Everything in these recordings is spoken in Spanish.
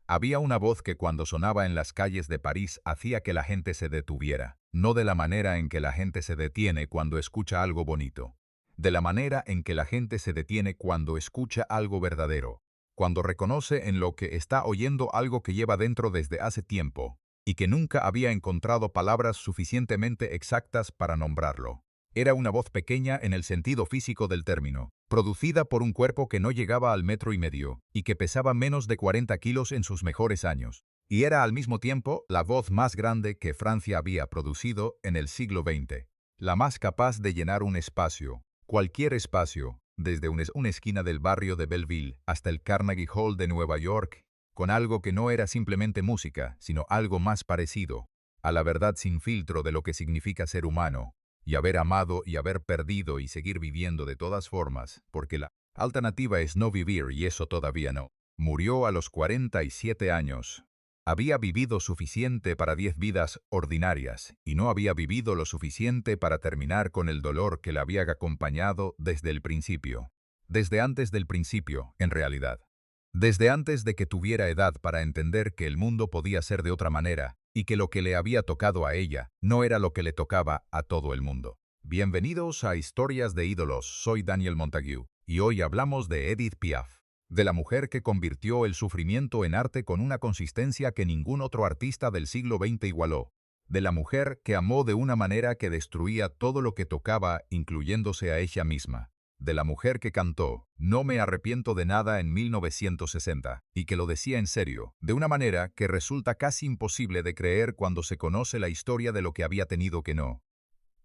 Había una voz que cuando sonaba en las calles de París hacía que la gente se detuviera, no de la manera en que la gente se detiene cuando escucha algo bonito, de la manera en que la gente se detiene cuando escucha algo verdadero, cuando reconoce en lo que está oyendo algo que lleva dentro desde hace tiempo, y que nunca había encontrado palabras suficientemente exactas para nombrarlo. Era una voz pequeña en el sentido físico del término, producida por un cuerpo que no llegaba al 1,5 metros y que pesaba menos de 40 kilos en sus mejores años. Y era al mismo tiempo la voz más grande que Francia había producido en el siglo XX, la más capaz de llenar un espacio, cualquier espacio, desde una esquina del barrio de Belleville hasta el Carnegie Hall de Nueva York, con algo que no era simplemente música, sino algo más parecido a la verdad sin filtro de lo que significa ser humano, y haber amado y haber perdido y seguir viviendo de todas formas, porque la alternativa es no vivir y eso todavía no. Murió a los 47 años. Había vivido suficiente para 10 vidas ordinarias y no había vivido lo suficiente para terminar con el dolor que le había acompañado desde el principio. Desde antes del principio, en realidad. Desde antes de que tuviera edad para entender que el mundo podía ser de otra manera y que lo que le había tocado a ella no era lo que le tocaba a todo el mundo. Bienvenidos a Historias de Ídolos, soy Daniel Montague, y hoy hablamos de Edith Piaf, de la mujer que convirtió el sufrimiento en arte con una consistencia que ningún otro artista del siglo XX igualó, de la mujer que amó de una manera que destruía todo lo que tocaba, incluyéndose a ella misma, de la mujer que cantó "No me arrepiento de nada" en 1960, y que lo decía en serio, de una manera que resulta casi imposible de creer cuando se conoce la historia de lo que había tenido que no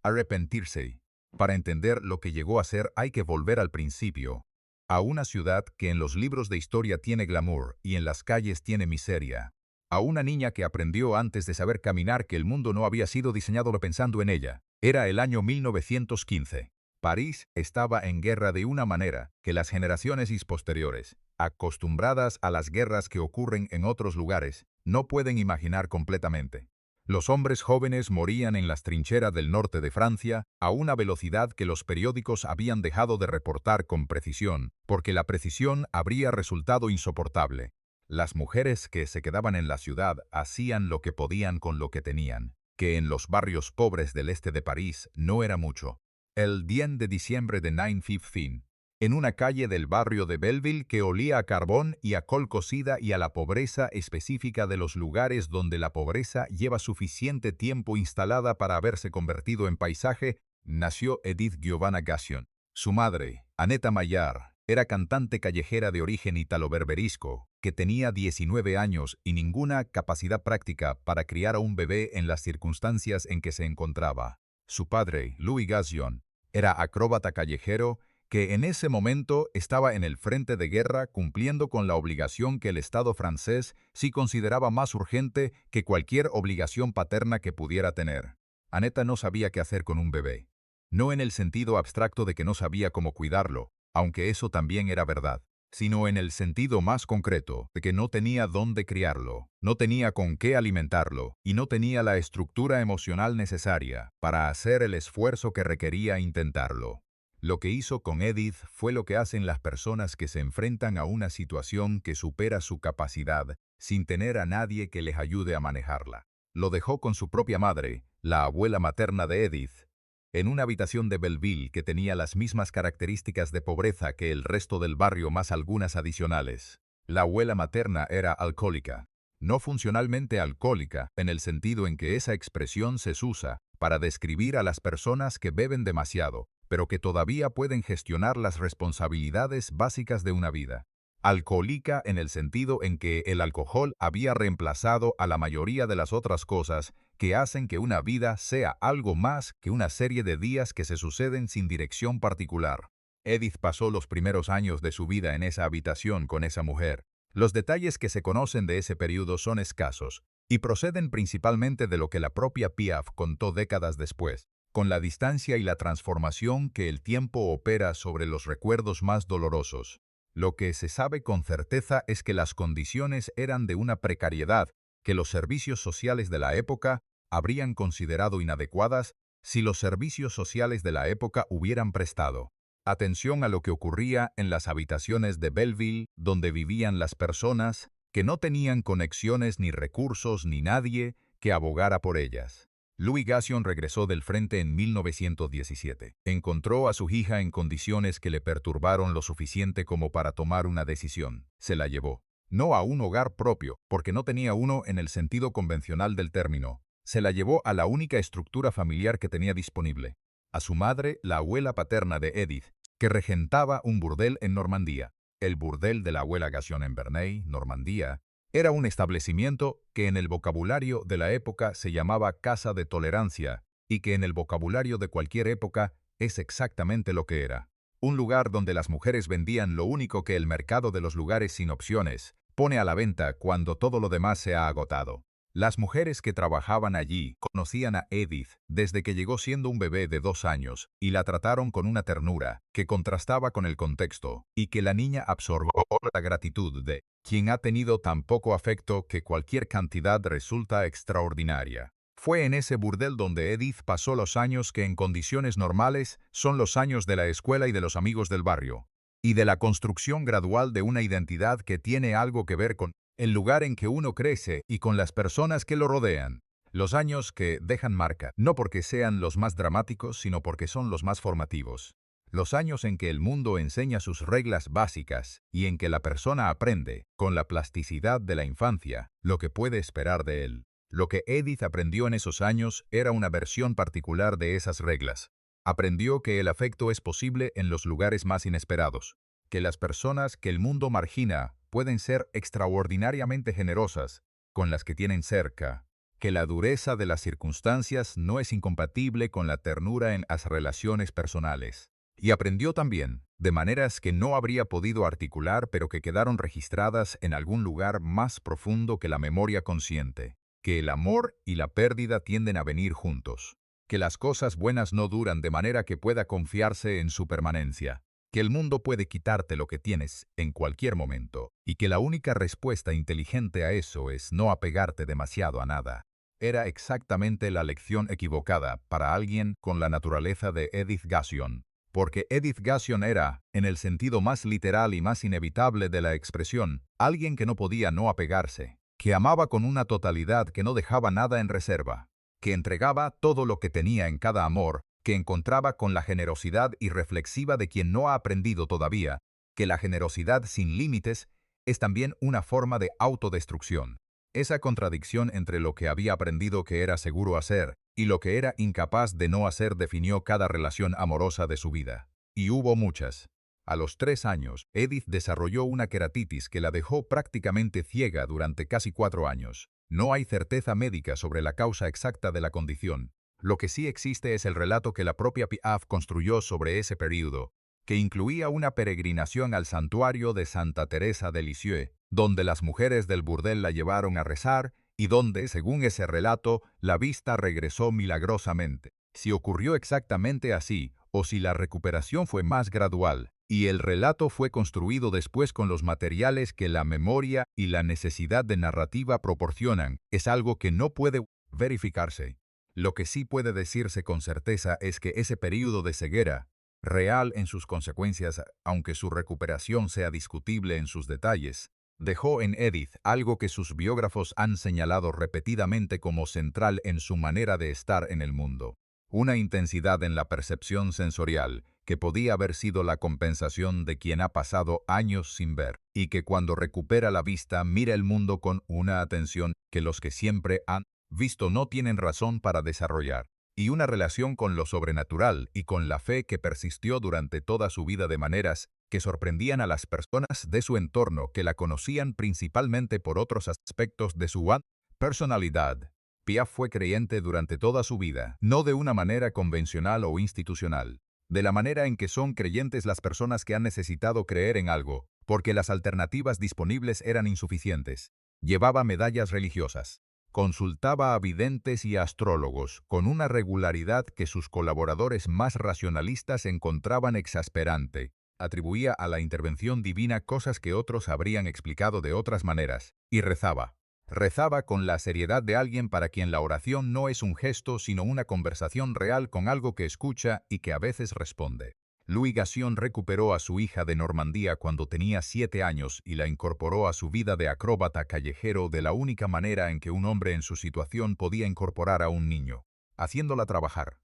arrepentirse. Para entender lo que llegó a ser hay que volver al principio, a una ciudad que en los libros de historia tiene glamour y en las calles tiene miseria, a una niña que aprendió antes de saber caminar que el mundo no había sido diseñado pensando en ella. Era el año 1915. París estaba en guerra de una manera que las generaciones posteriores, acostumbradas a las guerras que ocurren en otros lugares, no pueden imaginar completamente. Los hombres jóvenes morían en las trincheras del norte de Francia a una velocidad que los periódicos habían dejado de reportar con precisión, porque la precisión habría resultado insoportable. Las mujeres que se quedaban en la ciudad hacían lo que podían con lo que tenían, que en los barrios pobres del este de París no era mucho. El 10 de diciembre de 1915, en una calle del barrio de Belleville que olía a carbón y a col cocida y a la pobreza específica de los lugares donde la pobreza lleva suficiente tiempo instalada para haberse convertido en paisaje, nació Edith Giovanna Gassion. Su madre, Annetta Maillard, era cantante callejera de origen italo-berberisco, que tenía 19 años y ninguna capacidad práctica para criar a un bebé en las circunstancias en que se encontraba. Su padre, Louis Gassion, era acróbata callejero que en ese momento estaba en el frente de guerra cumpliendo con la obligación que el Estado francés sí consideraba más urgente que cualquier obligación paterna que pudiera tener. Annetta no sabía qué hacer con un bebé. No en el sentido abstracto de que no sabía cómo cuidarlo, aunque eso también era verdad, sino en el sentido más concreto de que no tenía dónde criarlo, no tenía con qué alimentarlo y no tenía la estructura emocional necesaria para hacer el esfuerzo que requería intentarlo. Lo que hizo con Edith fue lo que hacen las personas que se enfrentan a una situación que supera su capacidad sin tener a nadie que les ayude a manejarla. Lo dejó con su propia madre, la abuela materna de Edith, en una habitación de Belleville que tenía las mismas características de pobreza que el resto del barrio más algunas adicionales. La abuela materna era alcohólica. No funcionalmente alcohólica, en el sentido en que esa expresión se usa para describir a las personas que beben demasiado, pero que todavía pueden gestionar las responsabilidades básicas de una vida. Alcohólica en el sentido en que el alcohol había reemplazado a la mayoría de las otras cosas que hacen que una vida sea algo más que una serie de días que se suceden sin dirección particular. Edith pasó los primeros años de su vida en esa habitación con esa mujer. Los detalles que se conocen de ese periodo son escasos y proceden principalmente de lo que la propia Piaf contó décadas después, con la distancia y la transformación que el tiempo opera sobre los recuerdos más dolorosos. Lo que se sabe con certeza es que las condiciones eran de una precariedad que los servicios sociales de la época habrían considerado inadecuadas si los servicios sociales de la época hubieran prestado atención a lo que ocurría en las habitaciones de Belleville donde vivían las personas que no tenían conexiones ni recursos ni nadie que abogara por ellas. Louis Gassion regresó del frente en 1917. Encontró a su hija en condiciones que le perturbaron lo suficiente como para tomar una decisión. Se la llevó. No a un hogar propio, porque no tenía uno en el sentido convencional del término. Se la llevó a la única estructura familiar que tenía disponible. A su madre, la abuela paterna de Edith, que regentaba un burdel en Normandía. El burdel de la abuela Gassion en Bernay, Normandía, era un establecimiento que en el vocabulario de la época se llamaba casa de tolerancia y que en el vocabulario de cualquier época es exactamente lo que era. Un lugar donde las mujeres vendían lo único que el mercado de los lugares sin opciones pone a la venta cuando todo lo demás se ha agotado. Las mujeres que trabajaban allí conocían a Edith desde que llegó siendo un bebé de 2 años y la trataron con una ternura que contrastaba con el contexto y que la niña absorbió la gratitud de quien ha tenido tan poco afecto que cualquier cantidad resulta extraordinaria. Fue en ese burdel donde Edith pasó los años que en condiciones normales son los años de la escuela y de los amigos del barrio, y de la construcción gradual de una identidad que tiene algo que ver con el lugar en que uno crece y con las personas que lo rodean. Los años que dejan marca, no porque sean los más dramáticos, sino porque son los más formativos. Los años en que el mundo enseña sus reglas básicas y en que la persona aprende, con la plasticidad de la infancia, lo que puede esperar de él. Lo que Edith aprendió en esos años era una versión particular de esas reglas. Aprendió que el afecto es posible en los lugares más inesperados, que las personas que el mundo margina pueden ser extraordinariamente generosas con las que tienen cerca, que la dureza de las circunstancias no es incompatible con la ternura en las relaciones personales. Y aprendió también, de maneras que no habría podido articular pero que quedaron registradas en algún lugar más profundo que la memoria consciente, que el amor y la pérdida tienden a venir juntos, que las cosas buenas no duran de manera que pueda confiarse en su permanencia, que el mundo puede quitarte lo que tienes en cualquier momento, y que la única respuesta inteligente a eso es no apegarte demasiado a nada. Era exactamente la lección equivocada para alguien con la naturaleza de Edith Gassion, porque Edith Gassion era, en el sentido más literal y más inevitable de la expresión, alguien que no podía no apegarse, que amaba con una totalidad que no dejaba nada en reserva, que entregaba todo lo que tenía en cada amor, que encontraba con la generosidad irreflexiva de quien no ha aprendido todavía, que la generosidad sin límites es también una forma de autodestrucción. Esa contradicción entre lo que había aprendido que era seguro hacer y lo que era incapaz de no hacer definió cada relación amorosa de su vida. Y hubo muchas. A los 3 años, Edith desarrolló una queratitis que la dejó prácticamente ciega durante casi 4 años. No hay certeza médica sobre la causa exacta de la condición. Lo que sí existe es el relato que la propia Piaf construyó sobre ese período, que incluía una peregrinación al santuario de Santa Teresa de Lisieux, donde las mujeres del burdel la llevaron a rezar y donde, según ese relato, la vista regresó milagrosamente. Si ocurrió exactamente así, o si la recuperación fue más gradual, y el relato fue construido después con los materiales que la memoria y la necesidad de narrativa proporcionan, es algo que no puede verificarse. Lo que sí puede decirse con certeza es que ese período de ceguera, real en sus consecuencias, aunque su recuperación sea discutible en sus detalles, dejó en Edith algo que sus biógrafos han señalado repetidamente como central en su manera de estar en el mundo. Una intensidad en la percepción sensorial que podía haber sido la compensación de quien ha pasado años sin ver, y que cuando recupera la vista mira el mundo con una atención que los que siempre han visto no tienen razón para desarrollar, y una relación con lo sobrenatural y con la fe que persistió durante toda su vida de maneras que sorprendían a las personas de su entorno que la conocían principalmente por otros aspectos de su personalidad. Piaf fue creyente durante toda su vida, no de una manera convencional o institucional, de la manera en que son creyentes las personas que han necesitado creer en algo, porque las alternativas disponibles eran insuficientes. Llevaba medallas religiosas. Consultaba a videntes y astrólogos con una regularidad que sus colaboradores más racionalistas encontraban exasperante. Atribuía a la intervención divina cosas que otros habrían explicado de otras maneras, y rezaba. Rezaba con la seriedad de alguien para quien la oración no es un gesto sino una conversación real con algo que escucha y que a veces responde. Louis Gassion recuperó a su hija de Normandía cuando tenía 7 años y la incorporó a su vida de acróbata callejero de la única manera en que un hombre en su situación podía incorporar a un niño, haciéndola trabajar.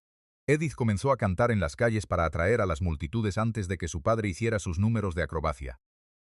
Edith comenzó a cantar en las calles para atraer a las multitudes antes de que su padre hiciera sus números de acrobacia.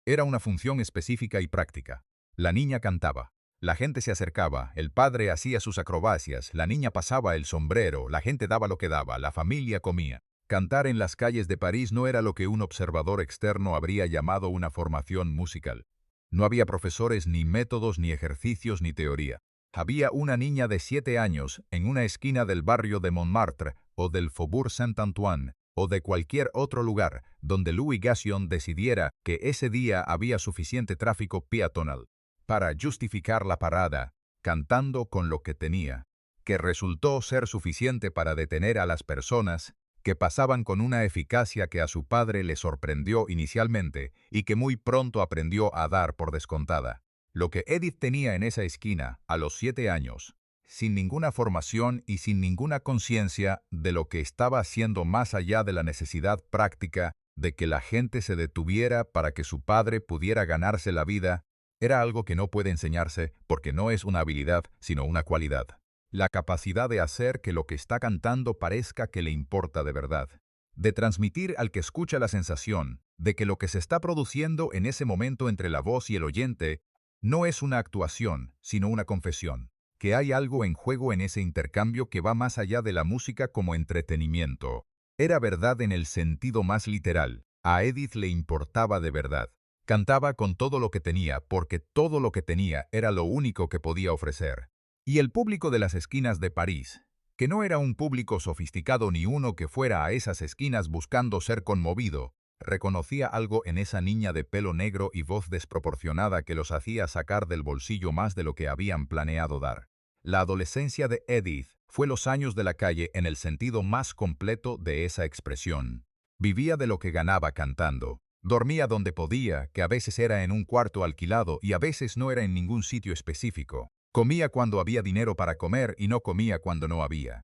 Era una función específica y práctica. La niña cantaba. La gente se acercaba, el padre hacía sus acrobacias, la niña pasaba el sombrero, la gente daba lo que daba, la familia comía. Cantar en las calles de París no era lo que un observador externo habría llamado una formación musical. No había profesores, ni métodos, ni ejercicios, ni teoría. Había una niña de 7 años en una esquina del barrio de Montmartre o del Faubourg Saint-Antoine o de cualquier otro lugar donde Louis Gassion decidiera que ese día había suficiente tráfico peatonal para justificar la parada, cantando con lo que tenía, que resultó ser suficiente para detener a las personas que pasaban con una eficacia que a su padre le sorprendió inicialmente y que muy pronto aprendió a dar por descontada. Lo que Edith tenía en esa esquina, a los 7 años, sin ninguna formación y sin ninguna conciencia de lo que estaba haciendo más allá de la necesidad práctica de que la gente se detuviera para que su padre pudiera ganarse la vida, era algo que no puede enseñarse porque no es una habilidad, sino una cualidad. La capacidad de hacer que lo que está cantando parezca que le importa de verdad. De transmitir al que escucha la sensación de que lo que se está produciendo en ese momento entre la voz y el oyente no es una actuación, sino una confesión. Que hay algo en juego en ese intercambio que va más allá de la música como entretenimiento. Era verdad en el sentido más literal. A Edith le importaba de verdad. Cantaba con todo lo que tenía porque todo lo que tenía era lo único que podía ofrecer. Y el público de las esquinas de París, que no era un público sofisticado ni uno que fuera a esas esquinas buscando ser conmovido, reconocía algo en esa niña de pelo negro y voz desproporcionada que los hacía sacar del bolsillo más de lo que habían planeado dar. La adolescencia de Edith fue los años de la calle en el sentido más completo de esa expresión. Vivía de lo que ganaba cantando. Dormía donde podía, que a veces era en un cuarto alquilado y a veces no era en ningún sitio específico. Comía cuando había dinero para comer y no comía cuando no había.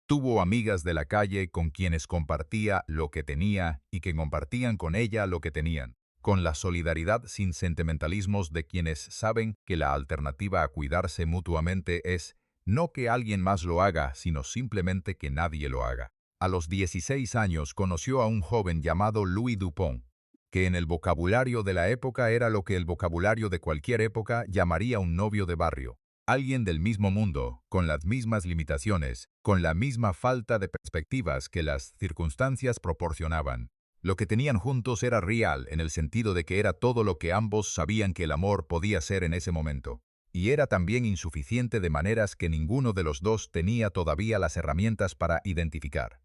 Tuvo amigas de la calle con quienes compartía lo que tenía y que compartían con ella lo que tenían, con la solidaridad sin sentimentalismos de quienes saben que la alternativa a cuidarse mutuamente es no que alguien más lo haga, sino simplemente que nadie lo haga. A los 16 años conoció a un joven llamado Louis Dupont, que en el vocabulario de la época era lo que el vocabulario de cualquier época llamaría un novio de barrio. Alguien del mismo mundo, con las mismas limitaciones, con la misma falta de perspectivas que las circunstancias proporcionaban. Lo que tenían juntos era real en el sentido de que era todo lo que ambos sabían que el amor podía ser en ese momento. Y era también insuficiente de maneras que ninguno de los dos tenía todavía las herramientas para identificar.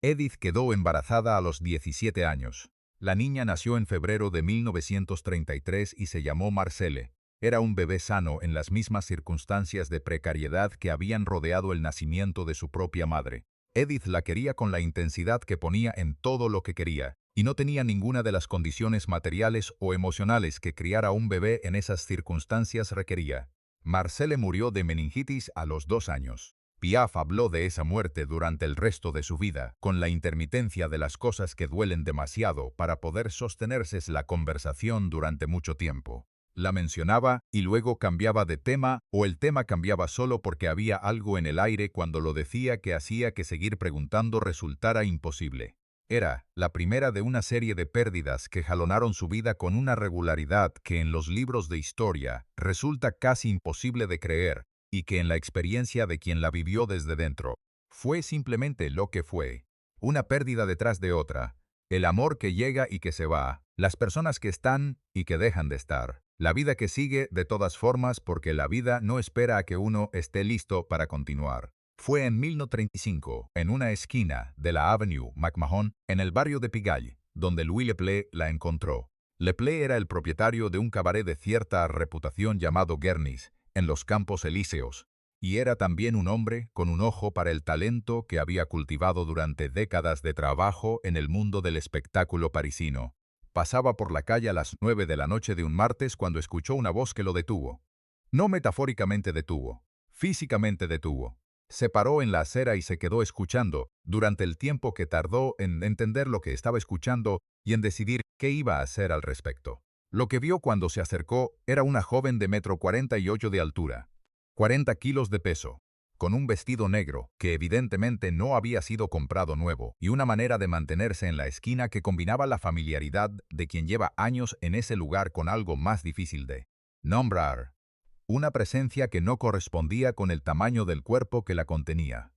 Edith quedó embarazada a los 17 años. La niña nació en febrero de 1933 y se llamó Marcelle. Era un bebé sano en las mismas circunstancias de precariedad que habían rodeado el nacimiento de su propia madre. Edith la quería con la intensidad que ponía en todo lo que quería, y no tenía ninguna de las condiciones materiales o emocionales que criar a un bebé en esas circunstancias requería. Marcelle murió de meningitis a los 2 años. Piaf habló de esa muerte durante el resto de su vida, con la intermitencia de las cosas que duelen demasiado para poder sostenerse la conversación durante mucho tiempo. La mencionaba y luego cambiaba de tema o el tema cambiaba solo porque había algo en el aire cuando lo decía que hacía que seguir preguntando resultara imposible. Era la primera de una serie de pérdidas que jalonaron su vida con una regularidad que en los libros de historia resulta casi imposible de creer y que en la experiencia de quien la vivió desde dentro fue simplemente lo que fue. Una pérdida detrás de otra. El amor que llega y que se va. Las personas que están y que dejan de estar. La vida que sigue de todas formas porque la vida no espera a que uno esté listo para continuar. Fue en 1935, en una esquina de la Avenue McMahon, en el barrio de Pigalle, donde Louis Leplé la encontró. Leplé era el propietario de un cabaret de cierta reputación llamado Guernis, en los Campos Elíseos, y era también un hombre con un ojo para el talento que había cultivado durante décadas de trabajo en el mundo del espectáculo parisino. Pasaba por la calle a las 9 de la noche de un martes cuando escuchó una voz que lo detuvo. No metafóricamente detuvo, físicamente detuvo. Se paró en la acera y se quedó escuchando, durante el tiempo que tardó en entender lo que estaba escuchando y en decidir qué iba a hacer al respecto. Lo que vio cuando se acercó era una joven de 1,48 m de altura, 40 kilos de peso, con un vestido negro que evidentemente no había sido comprado nuevo y una manera de mantenerse en la esquina que combinaba la familiaridad de quien lleva años en ese lugar con algo más difícil de nombrar. Una presencia que no correspondía con el tamaño del cuerpo que la contenía.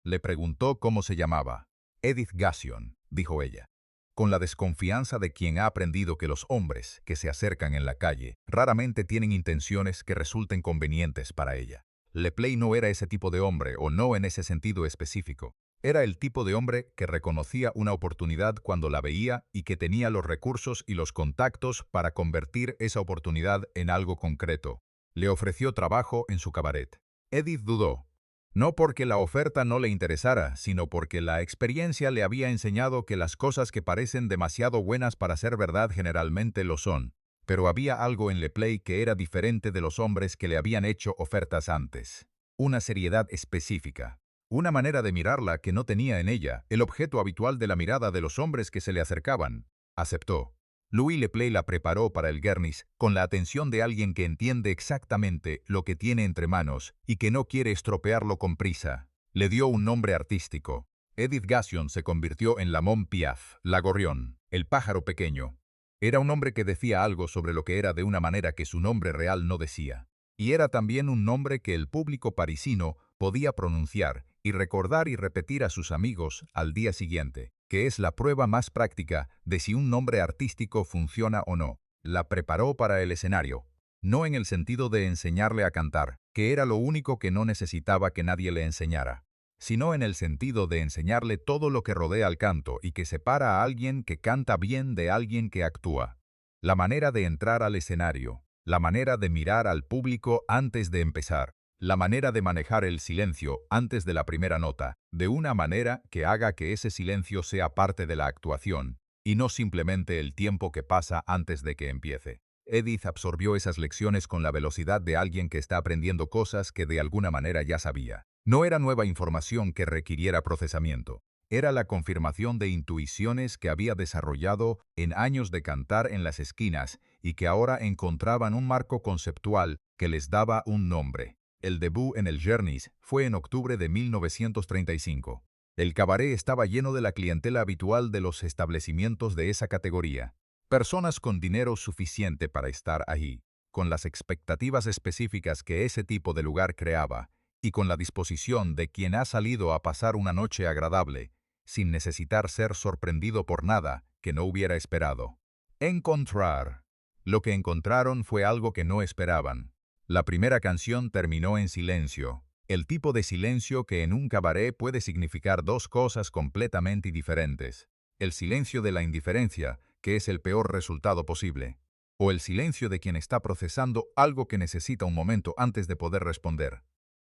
Le preguntó cómo se llamaba. Edith Gassion, dijo ella, con la desconfianza de quien ha aprendido que los hombres que se acercan en la calle raramente tienen intenciones que resulten convenientes para ella. LePlay no era ese tipo de hombre, o no en ese sentido específico. Era el tipo de hombre que reconocía una oportunidad cuando la veía y que tenía los recursos y los contactos para convertir esa oportunidad en algo concreto. Le ofreció trabajo en su cabaret. Edith dudó. No porque la oferta no le interesara, sino porque la experiencia le había enseñado que las cosas que parecen demasiado buenas para ser verdad generalmente lo son. Pero había algo en LePlay que era diferente de los hombres que le habían hecho ofertas antes. Una seriedad específica. Una manera de mirarla que no tenía en ella, el objeto habitual de la mirada de los hombres que se le acercaban. Aceptó. Louis LePlay la preparó para el Guernis con la atención de alguien que entiende exactamente lo que tiene entre manos y que no quiere estropearlo con prisa. Le dio un nombre artístico. Edith Gassion se convirtió en la Mont Piaf, la gorrión, el pájaro pequeño. Era un nombre que decía algo sobre lo que era de una manera que su nombre real no decía. Y era también un nombre que el público parisino podía pronunciar y recordar y repetir a sus amigos al día siguiente, que es la prueba más práctica de si un nombre artístico funciona o no. La preparó para el escenario, no en el sentido de enseñarle a cantar, que era lo único que no necesitaba que nadie le enseñara, sino en el sentido de enseñarle todo lo que rodea al canto y que separa a alguien que canta bien de alguien que actúa. La manera de entrar al escenario, la manera de mirar al público antes de empezar, la manera de manejar el silencio antes de la primera nota, de una manera que haga que ese silencio sea parte de la actuación, y no simplemente el tiempo que pasa antes de que empiece. Edith absorbió esas lecciones con la velocidad de alguien que está aprendiendo cosas que de alguna manera ya sabía. No era nueva información que requiriera procesamiento. Era la confirmación de intuiciones que había desarrollado en años de cantar en las esquinas y que ahora encontraban un marco conceptual que les daba un nombre. El debut en el Guernis fue en octubre de 1935. El cabaret estaba lleno de la clientela habitual de los establecimientos de esa categoría. Personas con dinero suficiente para estar ahí, con las expectativas específicas que ese tipo de lugar creaba, y con la disposición de quien ha salido a pasar una noche agradable, sin necesitar ser sorprendido por nada que no hubiera esperado. Encontrar. Lo que encontraron fue algo que no esperaban. La primera canción terminó en silencio, el tipo de silencio que en un cabaret puede significar dos cosas completamente diferentes. El silencio de la indiferencia, que es el peor resultado posible, o el silencio de quien está procesando algo que necesita un momento antes de poder responder.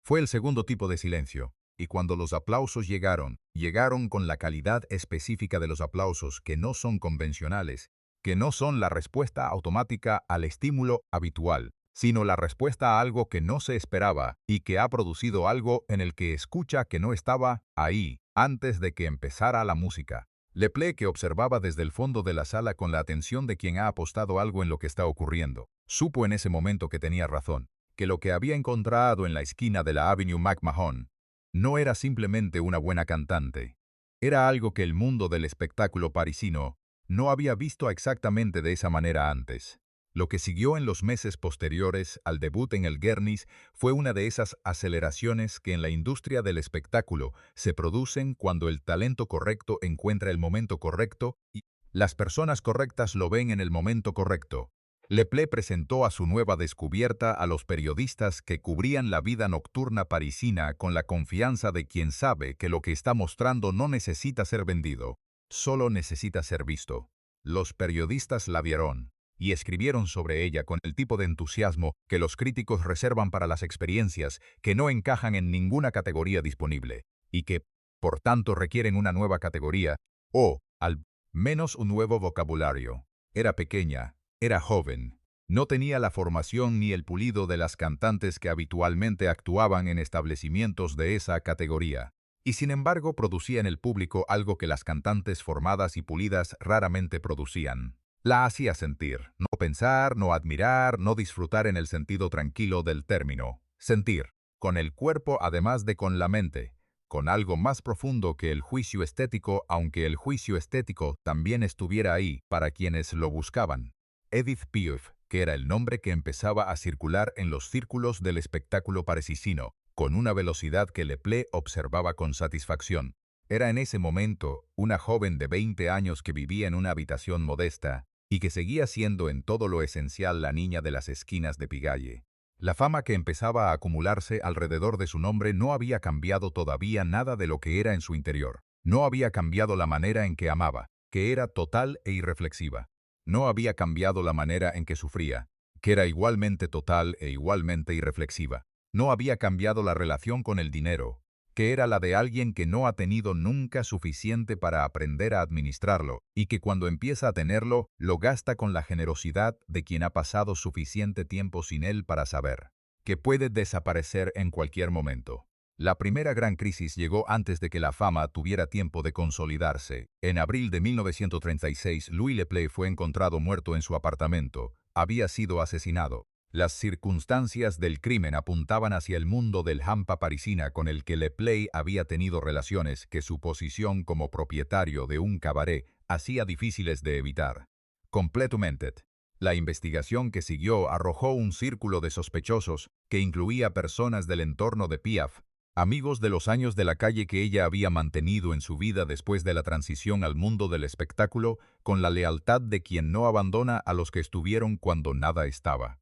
Fue el segundo tipo de silencio, y cuando los aplausos llegaron con la calidad específica de los aplausos que no son convencionales, que no son la respuesta automática al estímulo habitual, sino la respuesta a algo que no se esperaba y que ha producido algo en el que escucha que no estaba ahí antes de que empezara la música. LePlay, que observaba desde el fondo de la sala con la atención de quien ha apostado algo en lo que está ocurriendo, supo en ese momento que tenía razón, que lo que había encontrado en la esquina de la Avenue McMahon no era simplemente una buena cantante. Era algo que el mundo del espectáculo parisino no había visto exactamente de esa manera antes. Lo que siguió en los meses posteriores al debut en el Guernis fue una de esas aceleraciones que en la industria del espectáculo se producen cuando el talento correcto encuentra el momento correcto y las personas correctas lo ven en el momento correcto. LePlay presentó a su nueva descubierta a los periodistas que cubrían la vida nocturna parisina con la confianza de quien sabe que lo que está mostrando no necesita ser vendido, solo necesita ser visto. Los periodistas la vieron y escribieron sobre ella con el tipo de entusiasmo que los críticos reservan para las experiencias que no encajan en ninguna categoría disponible, y que, por tanto, requieren una nueva categoría, o, al menos un nuevo vocabulario. Era pequeña, era joven, No tenía la formación ni el pulido de las cantantes que habitualmente actuaban en establecimientos de esa categoría. Y sin embargo producía en el público algo que las cantantes formadas y pulidas raramente producían. La hacía sentir, no pensar, no admirar, no disfrutar en el sentido tranquilo del término. Sentir, con el cuerpo además de con la mente, con algo más profundo que el juicio estético, aunque el juicio estético también estuviera ahí para quienes lo buscaban. Edith Piaf, que era el nombre que empezaba a circular en los círculos del espectáculo parisino, con una velocidad que Leplé observaba con satisfacción. Era en ese momento una joven de 20 años que vivía en una habitación modesta y que seguía siendo en todo lo esencial la niña de las esquinas de Pigalle. La fama que empezaba a acumularse alrededor de su nombre no había cambiado todavía nada de lo que era en su interior. No había cambiado la manera en que amaba, que era total e irreflexiva. No había cambiado la manera en que sufría, que era igualmente total e igualmente irreflexiva. No había cambiado la relación con el dinero, que era la de alguien que no ha tenido nunca suficiente para aprender a administrarlo, y que cuando empieza a tenerlo, lo gasta con la generosidad de quien ha pasado suficiente tiempo sin él para saber que puede desaparecer en cualquier momento. La primera gran crisis llegó antes de que la fama tuviera tiempo de consolidarse. En abril de 1936, Louis Leplé fue encontrado muerto en su apartamento. Había sido asesinado. Las circunstancias del crimen apuntaban hacia el mundo del hampa parisina con el que Leplé había tenido relaciones que su posición como propietario de un cabaret hacía difíciles de evitar. Completamente. La investigación que siguió arrojó un círculo de sospechosos que incluía personas del entorno de Piaf, amigos de los años de la calle que ella había mantenido en su vida después de la transición al mundo del espectáculo, con la lealtad de quien no abandona a los que estuvieron cuando nada estaba.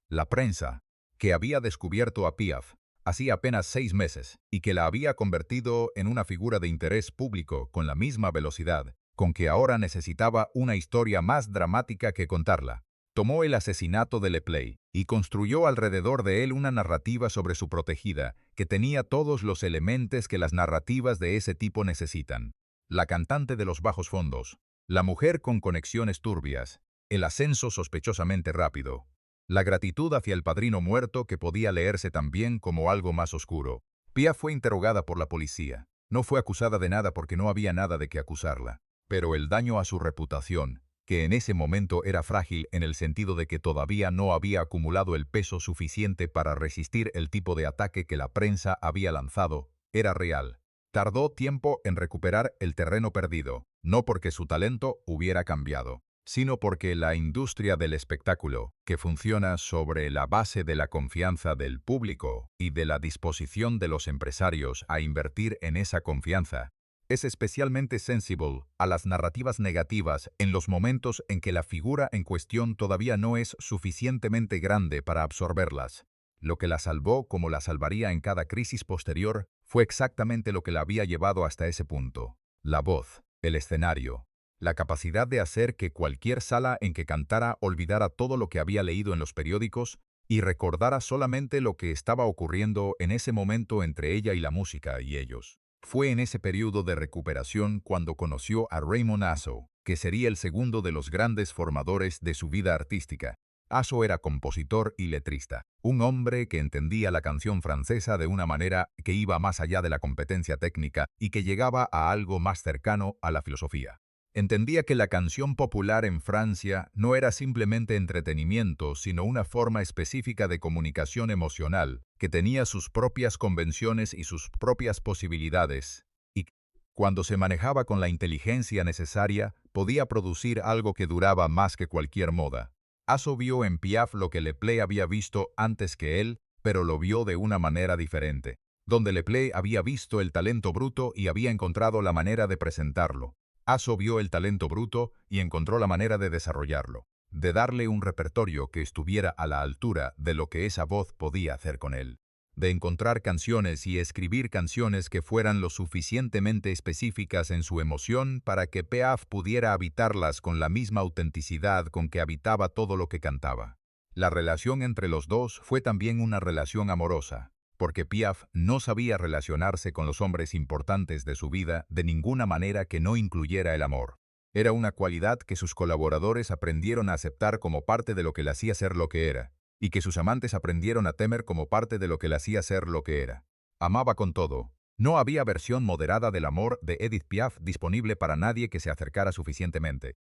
La prensa, que había descubierto a Piaf hacía apenas 6 meses y que la había convertido en una figura de interés público con la misma velocidad, con que ahora necesitaba una historia más dramática que contarla. Tomó el asesinato de Leplé y construyó alrededor de él una narrativa sobre su protegida que tenía todos los elementos que las narrativas de ese tipo necesitan. La cantante de los bajos fondos, la mujer con conexiones turbias, el ascenso sospechosamente rápido, la gratitud hacia el padrino muerto que podía leerse también como algo más oscuro. Piaf fue interrogada por la policía. No fue acusada de nada porque no había nada de qué acusarla. Pero el daño a su reputación, que en ese momento era frágil en el sentido de que todavía no había acumulado el peso suficiente para resistir el tipo de ataque que la prensa había lanzado, era real. Tardó tiempo en recuperar el terreno perdido, no porque su talento hubiera cambiado, sino porque la industria del espectáculo, que funciona sobre la base de la confianza del público y de la disposición de los empresarios a invertir en esa confianza, es especialmente sensible a las narrativas negativas en los momentos en que la figura en cuestión todavía no es suficientemente grande para absorberlas. Lo que la salvó, como la salvaría en cada crisis posterior, fue exactamente lo que la había llevado hasta ese punto: la voz, el escenario, la capacidad de hacer que cualquier sala en que cantara olvidara todo lo que había leído en los periódicos y recordara solamente lo que estaba ocurriendo en ese momento entre ella y la música y ellos. Fue en ese periodo de recuperación cuando conoció a Raymond Asso, que sería el segundo de los grandes formadores de su vida artística. Asso era compositor y letrista, un hombre que entendía la canción francesa de una manera que iba más allá de la competencia técnica y que llegaba a algo más cercano a la filosofía. Entendía que la canción popular en Francia no era simplemente entretenimiento, sino una forma específica de comunicación emocional, que tenía sus propias convenciones y sus propias posibilidades, y cuando se manejaba con la inteligencia necesaria, podía producir algo que duraba más que cualquier moda. Asso vio en Piaf lo que Leplé había visto antes que él, pero lo vio de una manera diferente. Donde Leplé había visto el talento bruto y había encontrado la manera de presentarlo, Asso vio el talento bruto y encontró la manera de desarrollarlo, de darle un repertorio que estuviera a la altura de lo que esa voz podía hacer con él, de encontrar canciones y escribir canciones que fueran lo suficientemente específicas en su emoción para que Piaf pudiera habitarlas con la misma autenticidad con que habitaba todo lo que cantaba. La relación entre los dos fue también una relación amorosa, porque Piaf no sabía relacionarse con los hombres importantes de su vida de ninguna manera que no incluyera el amor. Era una cualidad que sus colaboradores aprendieron a aceptar como parte de lo que le hacía ser lo que era, y que sus amantes aprendieron a temer como parte de lo que le hacía ser lo que era. Amaba con todo. No había versión moderada del amor de Edith Piaf disponible para nadie que se acercara suficientemente.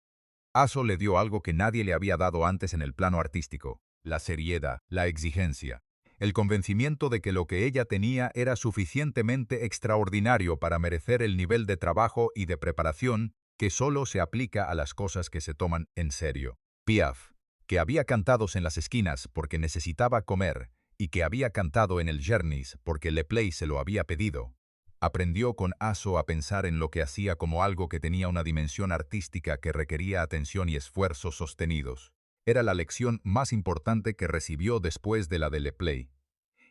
Aso le dio algo que nadie le había dado antes en el plano artístico: la seriedad, la exigencia, el convencimiento de que lo que ella tenía era suficientemente extraordinario para merecer el nivel de trabajo y de preparación que solo se aplica a las cosas que se toman en serio. Piaf, que había cantado en las esquinas porque necesitaba comer y que había cantado en el Journeys porque Le Play se lo había pedido, aprendió con Aso a pensar en lo que hacía como algo que tenía una dimensión artística que requería atención y esfuerzos sostenidos. Era la lección más importante que recibió después de la de Le Play,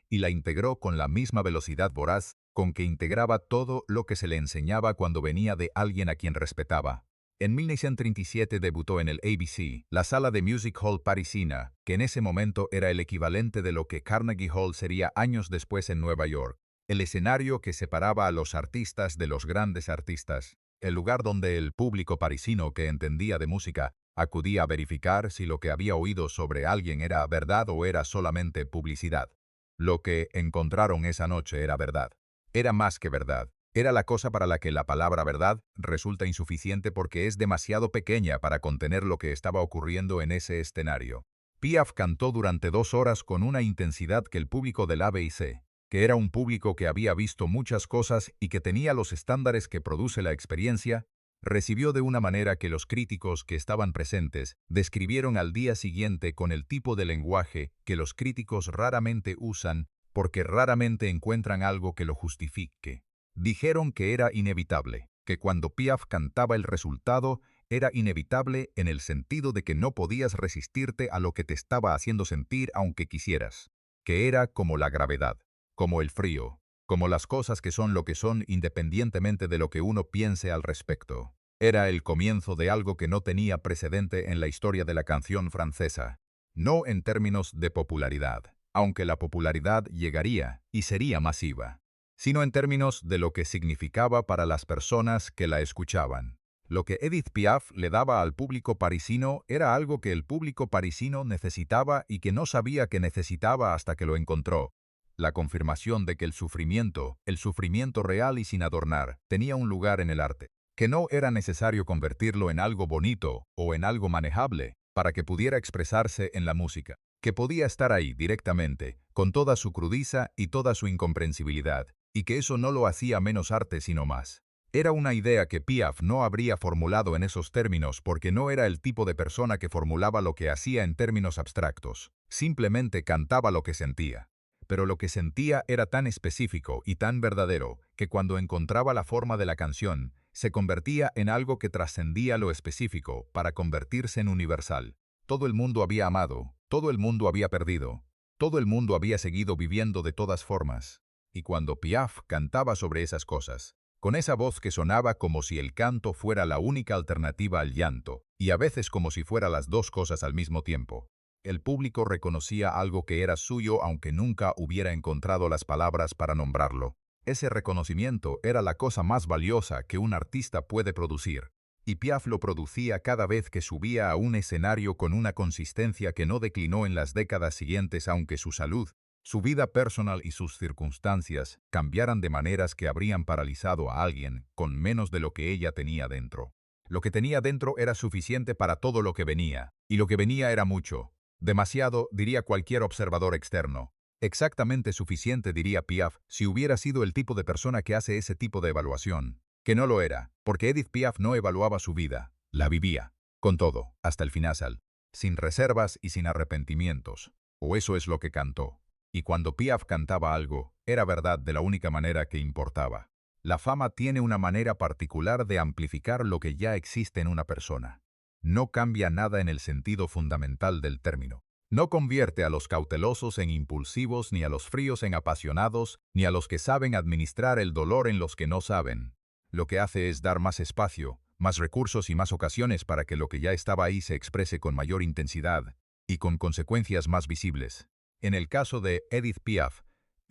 y la integró con la misma velocidad voraz con que integraba todo lo que se le enseñaba cuando venía de alguien a quien respetaba. En 1937 debutó en el ABC, la sala de Music Hall parisina, que en ese momento era el equivalente de lo que Carnegie Hall sería años después en Nueva York. El escenario que separaba a los artistas de los grandes artistas, el lugar donde el público parisino que entendía de música acudía a verificar si lo que había oído sobre alguien era verdad o era solamente publicidad. Lo que encontraron esa noche era verdad. Era más que verdad. Era la cosa para la que la palabra verdad resulta insuficiente porque es demasiado pequeña para contener lo que estaba ocurriendo en ese escenario. Piaf cantó durante 2 horas con una intensidad que el público del ABC, que era un público que había visto muchas cosas y que tenía los estándares que produce la experiencia, recibió de una manera que los críticos que estaban presentes describieron al día siguiente con el tipo de lenguaje que los críticos raramente usan porque raramente encuentran algo que lo justifique. Dijeron que era inevitable, que cuando Piaf cantaba el resultado era inevitable en el sentido de que no podías resistirte a lo que te estaba haciendo sentir aunque quisieras, que era como la gravedad, como el frío, como las cosas que son lo que son independientemente de lo que uno piense al respecto. Era el comienzo de algo que no tenía precedente en la historia de la canción francesa, no en términos de popularidad, aunque la popularidad llegaría y sería masiva, sino en términos de lo que significaba para las personas que la escuchaban. Lo que Edith Piaf le daba al público parisino era algo que el público parisino necesitaba y que no sabía que necesitaba hasta que lo encontró: la confirmación de que el sufrimiento real y sin adornar, tenía un lugar en el arte, que no era necesario convertirlo en algo bonito o en algo manejable para que pudiera expresarse en la música, que podía estar ahí directamente, con toda su crudeza y toda su incomprensibilidad, y que eso no lo hacía menos arte sino más. Era una idea que Piaf no habría formulado en esos términos porque no era el tipo de persona que formulaba lo que hacía en términos abstractos, simplemente cantaba lo que sentía. Pero lo que sentía era tan específico y tan verdadero que cuando encontraba la forma de la canción, se convertía en algo que trascendía lo específico para convertirse en universal. Todo el mundo había amado, todo el mundo había perdido, todo el mundo había seguido viviendo de todas formas. Y cuando Piaf cantaba sobre esas cosas, con esa voz que sonaba como si el canto fuera la única alternativa al llanto, y a veces como si fuera las dos cosas al mismo tiempo, el público reconocía algo que era suyo aunque nunca hubiera encontrado las palabras para nombrarlo. Ese reconocimiento era la cosa más valiosa que un artista puede producir, y Piaf lo producía cada vez que subía a un escenario con una consistencia que no declinó en las décadas siguientes aunque su salud, su vida personal y sus circunstancias cambiaran de maneras que habrían paralizado a alguien con menos de lo que ella tenía dentro. Lo que tenía dentro era suficiente para todo lo que venía, y lo que venía era mucho. Demasiado, diría cualquier observador externo. Exactamente suficiente, diría Piaf, si hubiera sido el tipo de persona que hace ese tipo de evaluación. Que no lo era, porque Edith Piaf no evaluaba su vida, la vivía. Con todo, hasta el final, sin reservas y sin arrepentimientos. O eso es lo que cantó. Y cuando Piaf cantaba algo, era verdad de la única manera que importaba. La fama tiene una manera particular de amplificar lo que ya existe en una persona. No cambia nada en el sentido fundamental del término. No convierte a los cautelosos en impulsivos, ni a los fríos en apasionados, ni a los que saben administrar el dolor en los que no saben. Lo que hace es dar más espacio, más recursos y más ocasiones para que lo que ya estaba ahí se exprese con mayor intensidad y con consecuencias más visibles. En el caso de Edith Piaf,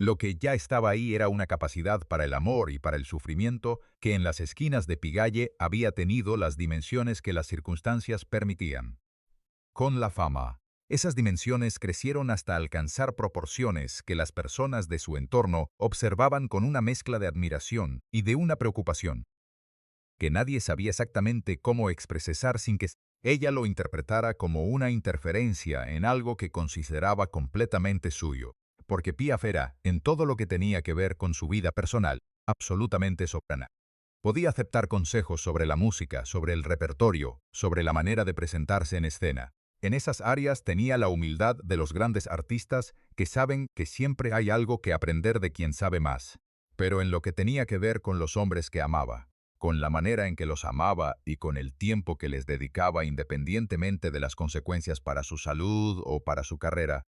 Lo que ya estaba ahí era una capacidad para el amor y para el sufrimiento que en las esquinas de Pigalle había tenido las dimensiones que las circunstancias permitían. Con la fama, esas dimensiones crecieron hasta alcanzar proporciones que las personas de su entorno observaban con una mezcla de admiración y de una preocupación, que nadie sabía exactamente cómo expresar sin que ella lo interpretara como una interferencia en algo que consideraba completamente suyo, porque Piaf era, en todo lo que tenía que ver con su vida personal, absolutamente soberana. Podía aceptar consejos sobre la música, sobre el repertorio, sobre la manera de presentarse en escena. En esas áreas tenía la humildad de los grandes artistas que saben que siempre hay algo que aprender de quien sabe más. Pero en lo que tenía que ver con los hombres que amaba, con la manera en que los amaba y con el tiempo que les dedicaba independientemente de las consecuencias para su salud o para su carrera,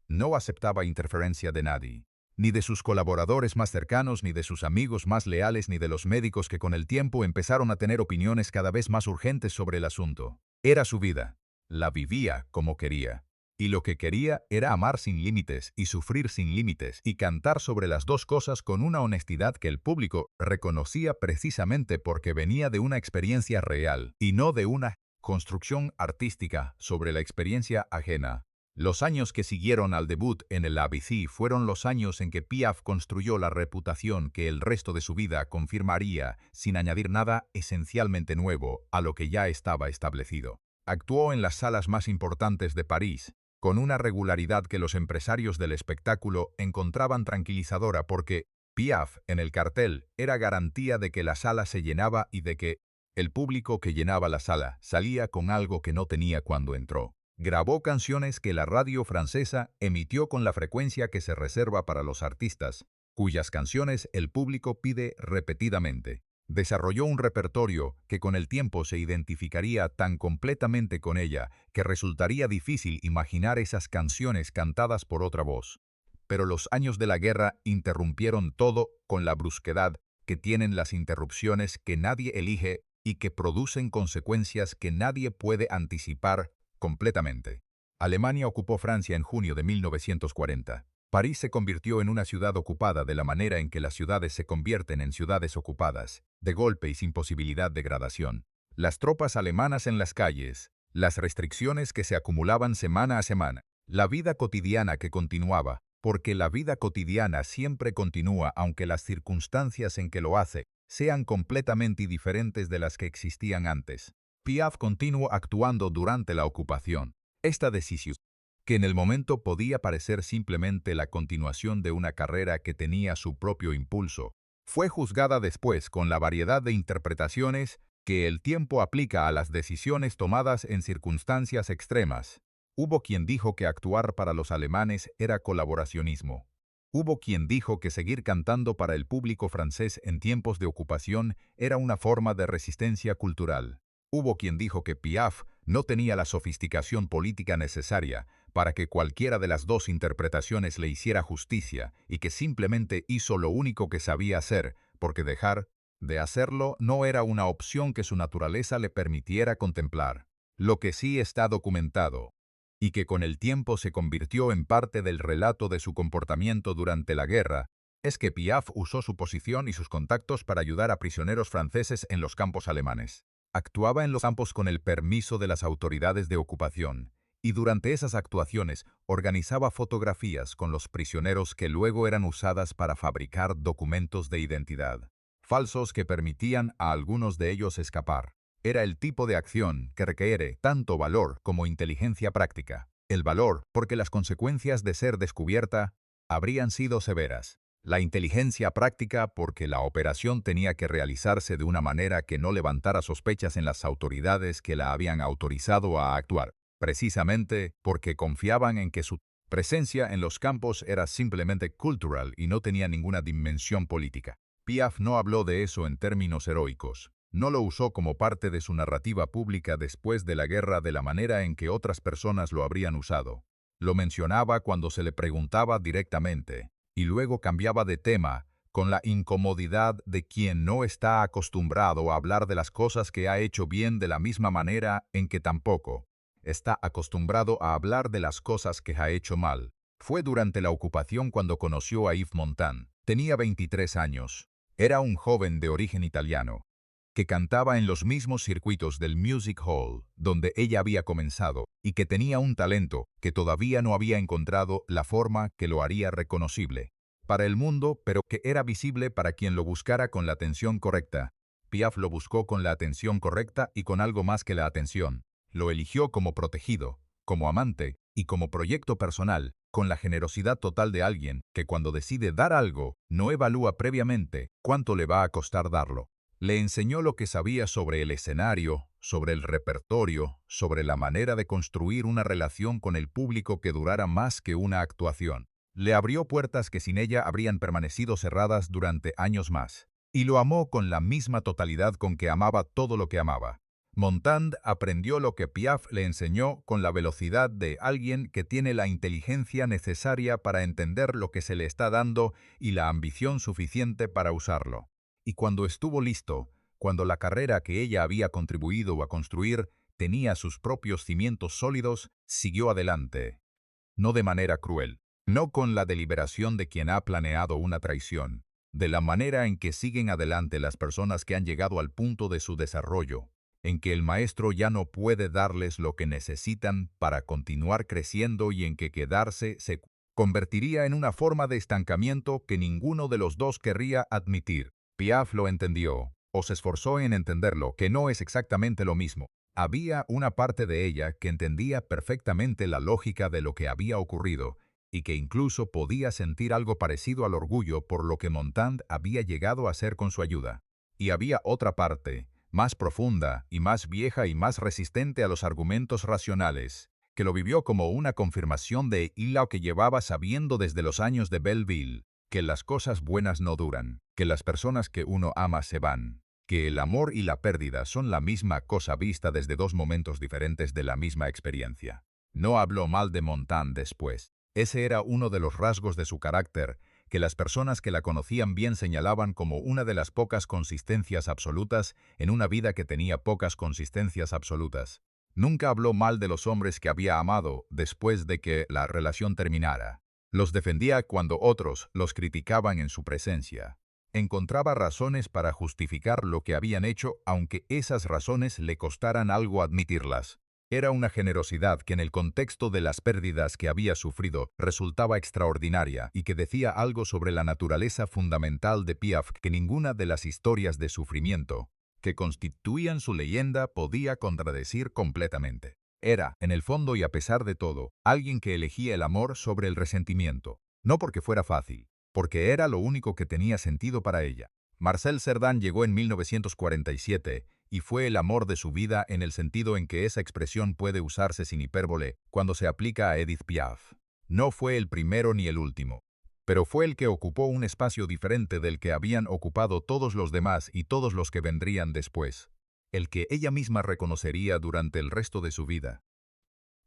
no aceptaba interferencia de nadie, ni de sus colaboradores más cercanos, ni de sus amigos más leales, ni de los médicos que con el tiempo empezaron a tener opiniones cada vez más urgentes sobre el asunto. Era su vida. La vivía como quería. Y lo que quería era amar sin límites y sufrir sin límites y cantar sobre las dos cosas con una honestidad que el público reconocía precisamente porque venía de una experiencia real y no de una construcción artística sobre la experiencia ajena. Los años que siguieron al debut en el ABC fueron los años en que Piaf construyó la reputación que el resto de su vida confirmaría sin añadir nada esencialmente nuevo a lo que ya estaba establecido. Actuó en las salas más importantes de París, con una regularidad que los empresarios del espectáculo encontraban tranquilizadora porque Piaf en el cartel era garantía de que la sala se llenaba y de que el público que llenaba la sala salía con algo que no tenía cuando entró. Grabó canciones que la radio francesa emitió con la frecuencia que se reserva para los artistas, cuyas canciones el público pide repetidamente. Desarrolló un repertorio que con el tiempo se identificaría tan completamente con ella que resultaría difícil imaginar esas canciones cantadas por otra voz. Pero los años de la guerra interrumpieron todo con la brusquedad que tienen las interrupciones que nadie elige y que producen consecuencias que nadie puede anticipar completamente. Alemania ocupó Francia en junio de 1940. París se convirtió en una ciudad ocupada de la manera en que las ciudades se convierten en ciudades ocupadas, de golpe y sin posibilidad de gradación. Las tropas alemanas en las calles, las restricciones que se acumulaban semana a semana, la vida cotidiana que continuaba, porque la vida cotidiana siempre continúa aunque las circunstancias en que lo hace sean completamente diferentes de las que existían antes. Piaf continuó actuando durante la ocupación. Esta decisión, que en el momento podía parecer simplemente la continuación de una carrera que tenía su propio impulso, fue juzgada después con la variedad de interpretaciones que el tiempo aplica a las decisiones tomadas en circunstancias extremas. Hubo quien dijo que actuar para los alemanes era colaboracionismo. Hubo quien dijo que seguir cantando para el público francés en tiempos de ocupación era una forma de resistencia cultural. Hubo quien dijo que Piaf no tenía la sofisticación política necesaria para que cualquiera de las dos interpretaciones le hiciera justicia y que simplemente hizo lo único que sabía hacer, porque dejar de hacerlo no era una opción que su naturaleza le permitiera contemplar. Lo que sí está documentado, y que con el tiempo se convirtió en parte del relato de su comportamiento durante la guerra, es que Piaf usó su posición y sus contactos para ayudar a prisioneros franceses en los campos alemanes. Actuaba en los campos con el permiso de las autoridades de ocupación, y durante esas actuaciones organizaba fotografías con los prisioneros que luego eran usadas para fabricar documentos de identidad, falsos que permitían a algunos de ellos escapar. Era el tipo de acción que requiere tanto valor como inteligencia práctica. El valor, porque las consecuencias de ser descubierta habrían sido severas. La inteligencia práctica porque la operación tenía que realizarse de una manera que no levantara sospechas en las autoridades que la habían autorizado a actuar, precisamente porque confiaban en que su presencia en los campos era simplemente cultural y no tenía ninguna dimensión política. Piaf no habló de eso en términos heroicos. No lo usó como parte de su narrativa pública después de la guerra de la manera en que otras personas lo habrían usado. Lo mencionaba cuando se le preguntaba directamente, y luego cambiaba de tema, con la incomodidad de quien no está acostumbrado a hablar de las cosas que ha hecho bien de la misma manera en que tampoco está acostumbrado a hablar de las cosas que ha hecho mal. Fue durante la ocupación cuando conoció a Yves Montand. Tenía 23 años. Era un joven de origen italiano, que cantaba en los mismos circuitos del Music Hall, donde ella había comenzado, y que tenía un talento que todavía no había encontrado la forma que lo haría reconocible para el mundo, pero que era visible para quien lo buscara con la atención correcta. Piaf lo buscó con la atención correcta y con algo más que la atención. Lo eligió como protegido, como amante y como proyecto personal, con la generosidad total de alguien que cuando decide dar algo, no evalúa previamente cuánto le va a costar darlo. Le enseñó lo que sabía sobre el escenario, sobre el repertorio, sobre la manera de construir una relación con el público que durara más que una actuación. Le abrió puertas que sin ella habrían permanecido cerradas durante años más. Y lo amó con la misma totalidad con que amaba todo lo que amaba. Montand aprendió lo que Piaf le enseñó con la velocidad de alguien que tiene la inteligencia necesaria para entender lo que se le está dando y la ambición suficiente para usarlo. Y cuando estuvo listo, cuando la carrera que ella había contribuido a construir tenía sus propios cimientos sólidos, siguió adelante. No de manera cruel, no con la deliberación de quien ha planeado una traición, de la manera en que siguen adelante las personas que han llegado al punto de su desarrollo, en que el maestro ya no puede darles lo que necesitan para continuar creciendo y en que quedarse se convertiría en una forma de estancamiento que ninguno de los dos querría admitir. Piaf lo entendió, o se esforzó en entenderlo, que no es exactamente lo mismo. Había una parte de ella que entendía perfectamente la lógica de lo que había ocurrido y que incluso podía sentir algo parecido al orgullo por lo que Montand había llegado a hacer con su ayuda. Y había otra parte, más profunda y más vieja y más resistente a los argumentos racionales, que lo vivió como una confirmación de lo que llevaba sabiendo desde los años de Belleville, que las cosas buenas no duran, que las personas que uno ama se van, que el amor y la pérdida son la misma cosa vista desde dos momentos diferentes de la misma experiencia. No habló mal de Montand después. Ese era uno de los rasgos de su carácter, que las personas que la conocían bien señalaban como una de las pocas consistencias absolutas en una vida que tenía pocas consistencias absolutas. Nunca habló mal de los hombres que había amado después de que la relación terminara. Los defendía cuando otros los criticaban en su presencia. Encontraba razones para justificar lo que habían hecho, aunque esas razones le costaran algo admitirlas. Era una generosidad que en el contexto de las pérdidas que había sufrido resultaba extraordinaria y que decía algo sobre la naturaleza fundamental de Piaf que ninguna de las historias de sufrimiento que constituían su leyenda podía contradecir completamente. Era, en el fondo y a pesar de todo, alguien que elegía el amor sobre el resentimiento, no porque fuera fácil, porque era lo único que tenía sentido para ella. Marcel Cerdan llegó en 1947 y fue el amor de su vida en el sentido en que esa expresión puede usarse sin hipérbole cuando se aplica a Edith Piaf. No fue el primero ni el último, pero fue el que ocupó un espacio diferente del que habían ocupado todos los demás y todos los que vendrían después, el que ella misma reconocería durante el resto de su vida,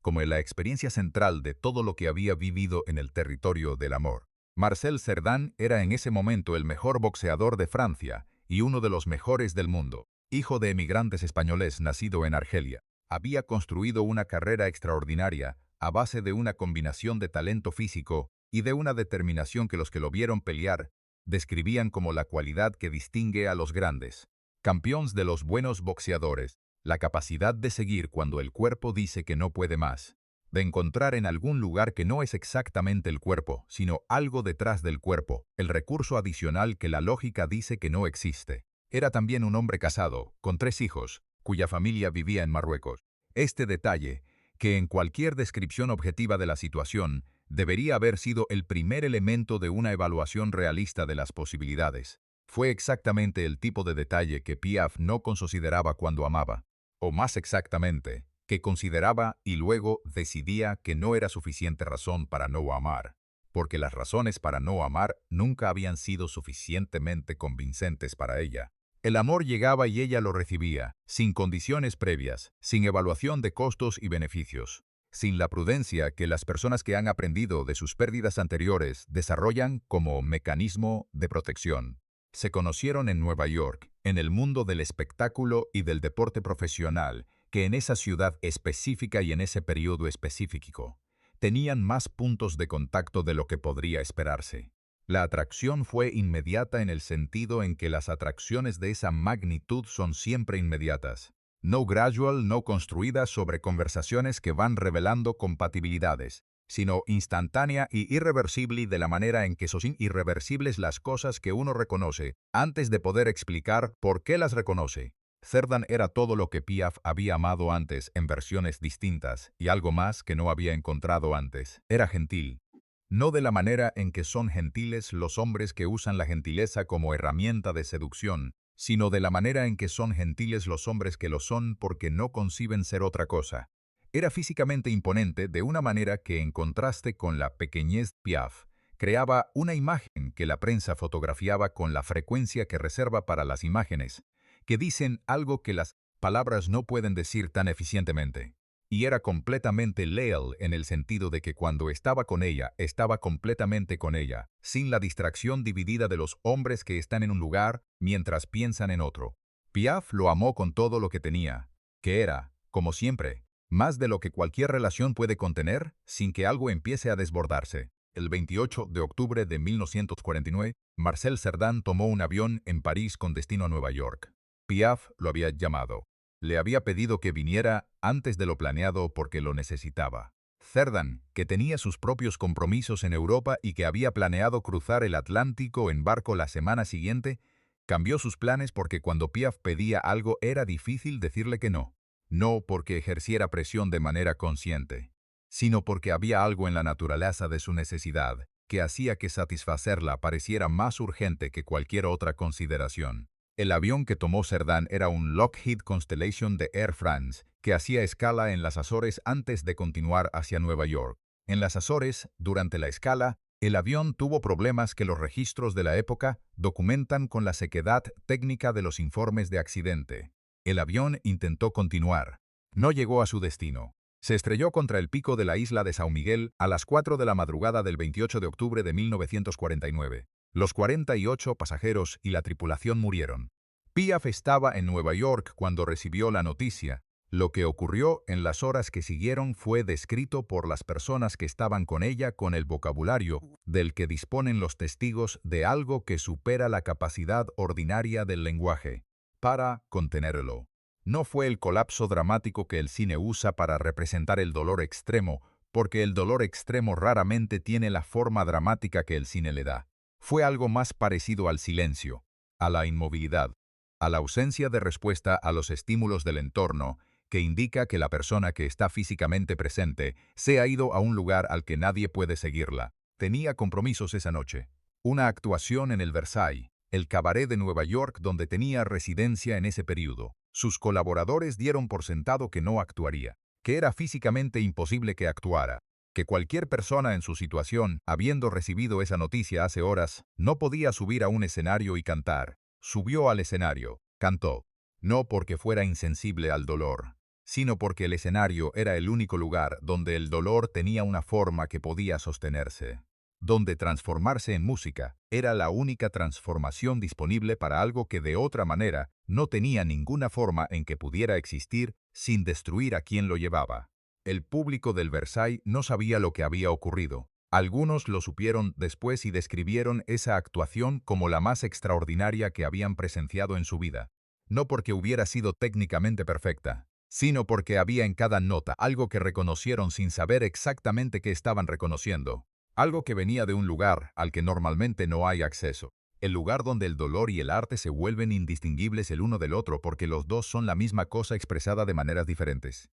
como la experiencia central de todo lo que había vivido en el territorio del amor. Marcel Cerdan era en ese momento el mejor boxeador de Francia y uno de los mejores del mundo. Hijo de emigrantes españoles nacido en Argelia, había construido una carrera extraordinaria a base de una combinación de talento físico y de una determinación que los que lo vieron pelear describían como la cualidad que distingue a los grandes. Campeones de los buenos boxeadores, la capacidad de seguir cuando el cuerpo dice que no puede más, de encontrar en algún lugar que no es exactamente el cuerpo, sino algo detrás del cuerpo, el recurso adicional que la lógica dice que no existe. Era también un hombre casado, con 3 hijos, cuya familia vivía en Marruecos. Este detalle, que en cualquier descripción objetiva de la situación, debería haber sido el primer elemento de una evaluación realista de las posibilidades. Fue exactamente el tipo de detalle que Piaf no consideraba cuando amaba, o más exactamente, que consideraba y luego decidía que no era suficiente razón para no amar, porque las razones para no amar nunca habían sido suficientemente convincentes para ella. El amor llegaba y ella lo recibía, sin condiciones previas, sin evaluación de costos y beneficios, sin la prudencia que las personas que han aprendido de sus pérdidas anteriores desarrollan como mecanismo de protección. Se conocieron en Nueva York, en el mundo del espectáculo y del deporte profesional, que en esa ciudad específica y en ese periodo específico. tenían más puntos de contacto de lo que podría esperarse. La atracción fue inmediata en el sentido en que las atracciones de esa magnitud son siempre inmediatas. No gradual, no construidas sobre conversaciones que van revelando compatibilidades, sino instantánea y irreversible de la manera en que son irreversibles las cosas que uno reconoce, antes de poder explicar por qué las reconoce. Cerdan era todo lo que Piaf había amado antes en versiones distintas, y algo más que no había encontrado antes. Era gentil. No de la manera en que son gentiles los hombres que usan la gentileza como herramienta de seducción, sino de la manera en que son gentiles los hombres que lo son porque no conciben ser otra cosa. Era físicamente imponente de una manera que, en contraste con la pequeñez de Piaf, creaba una imagen que la prensa fotografiaba con la frecuencia que reserva para las imágenes, que dicen algo que las palabras no pueden decir tan eficientemente. Y era completamente leal en el sentido de que cuando estaba con ella, estaba completamente con ella, sin la distracción dividida de los hombres que están en un lugar mientras piensan en otro. Piaf lo amó con todo lo que tenía, que era, como siempre, más de lo que cualquier relación puede contener sin que algo empiece a desbordarse. El 28 de octubre de 1949, Marcel Cerdan tomó un avión en París con destino a Nueva York. Piaf lo había llamado. Le había pedido que viniera antes de lo planeado porque lo necesitaba. Cerdan, que tenía sus propios compromisos en Europa y que había planeado cruzar el Atlántico en barco la semana siguiente, cambió sus planes porque cuando Piaf pedía algo era difícil decirle que no. No porque ejerciera presión de manera consciente, sino porque había algo en la naturaleza de su necesidad que hacía que satisfacerla pareciera más urgente que cualquier otra consideración. El avión que tomó Cerdan era un Lockheed Constellation de Air France, que hacía escala en las Azores antes de continuar hacia Nueva York. En las Azores, durante la escala, el avión tuvo problemas que los registros de la época documentan con la sequedad técnica de los informes de accidente. El avión intentó continuar. No llegó a su destino. Se estrelló contra el pico de la isla de São Miguel a las 4 de la madrugada del 28 de octubre de 1949. Los 48 pasajeros y la tripulación murieron. Piaf estaba en Nueva York cuando recibió la noticia. Lo que ocurrió en las horas que siguieron fue descrito por las personas que estaban con ella con el vocabulario del que disponen los testigos de algo que supera la capacidad ordinaria del lenguaje para contenerlo. No fue el colapso dramático que el cine usa para representar el dolor extremo, porque el dolor extremo raramente tiene la forma dramática que el cine le da. Fue algo más parecido al silencio, a la inmovilidad, a la ausencia de respuesta a los estímulos del entorno, que indica que la persona que está físicamente presente se ha ido a un lugar al que nadie puede seguirla. Tenía compromisos esa noche. Una actuación en el Versailles, el cabaret de Nueva York donde tenía residencia en ese período. Sus colaboradores dieron por sentado que no actuaría, que era físicamente imposible que actuara, que cualquier persona en su situación, habiendo recibido esa noticia hace horas, no podía subir a un escenario y cantar. Subió al escenario, cantó, no porque fuera insensible al dolor, sino porque el escenario era el único lugar donde el dolor tenía una forma que podía sostenerse. Donde transformarse en música era la única transformación disponible para algo que de otra manera no tenía ninguna forma en que pudiera existir sin destruir a quien lo llevaba. El público del Versailles no sabía lo que había ocurrido. Algunos lo supieron después y describieron esa actuación como la más extraordinaria que habían presenciado en su vida. No porque hubiera sido técnicamente perfecta, sino porque había en cada nota algo que reconocieron sin saber exactamente qué estaban reconociendo. Algo que venía de un lugar al que normalmente no hay acceso. El lugar donde el dolor y el arte se vuelven indistinguibles el uno del otro porque los dos son la misma cosa expresada de maneras diferentes.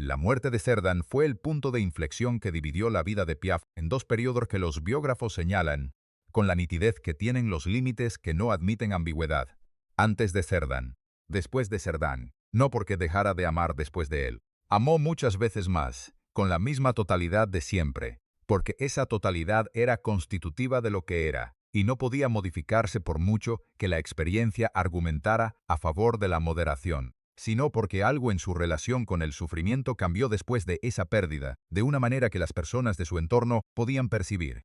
La muerte de Cerdan fue el punto de inflexión que dividió la vida de Piaf en dos periodos que los biógrafos señalan, con la nitidez que tienen los límites que no admiten ambigüedad. Antes de Cerdan, después de Cerdan, no porque dejara de amar después de él. Amó muchas veces más, con la misma totalidad de siempre, porque esa totalidad era constitutiva de lo que era, y no podía modificarse por mucho que la experiencia argumentara a favor de la moderación, sino porque algo en su relación con el sufrimiento cambió después de esa pérdida, de una manera que las personas de su entorno podían percibir,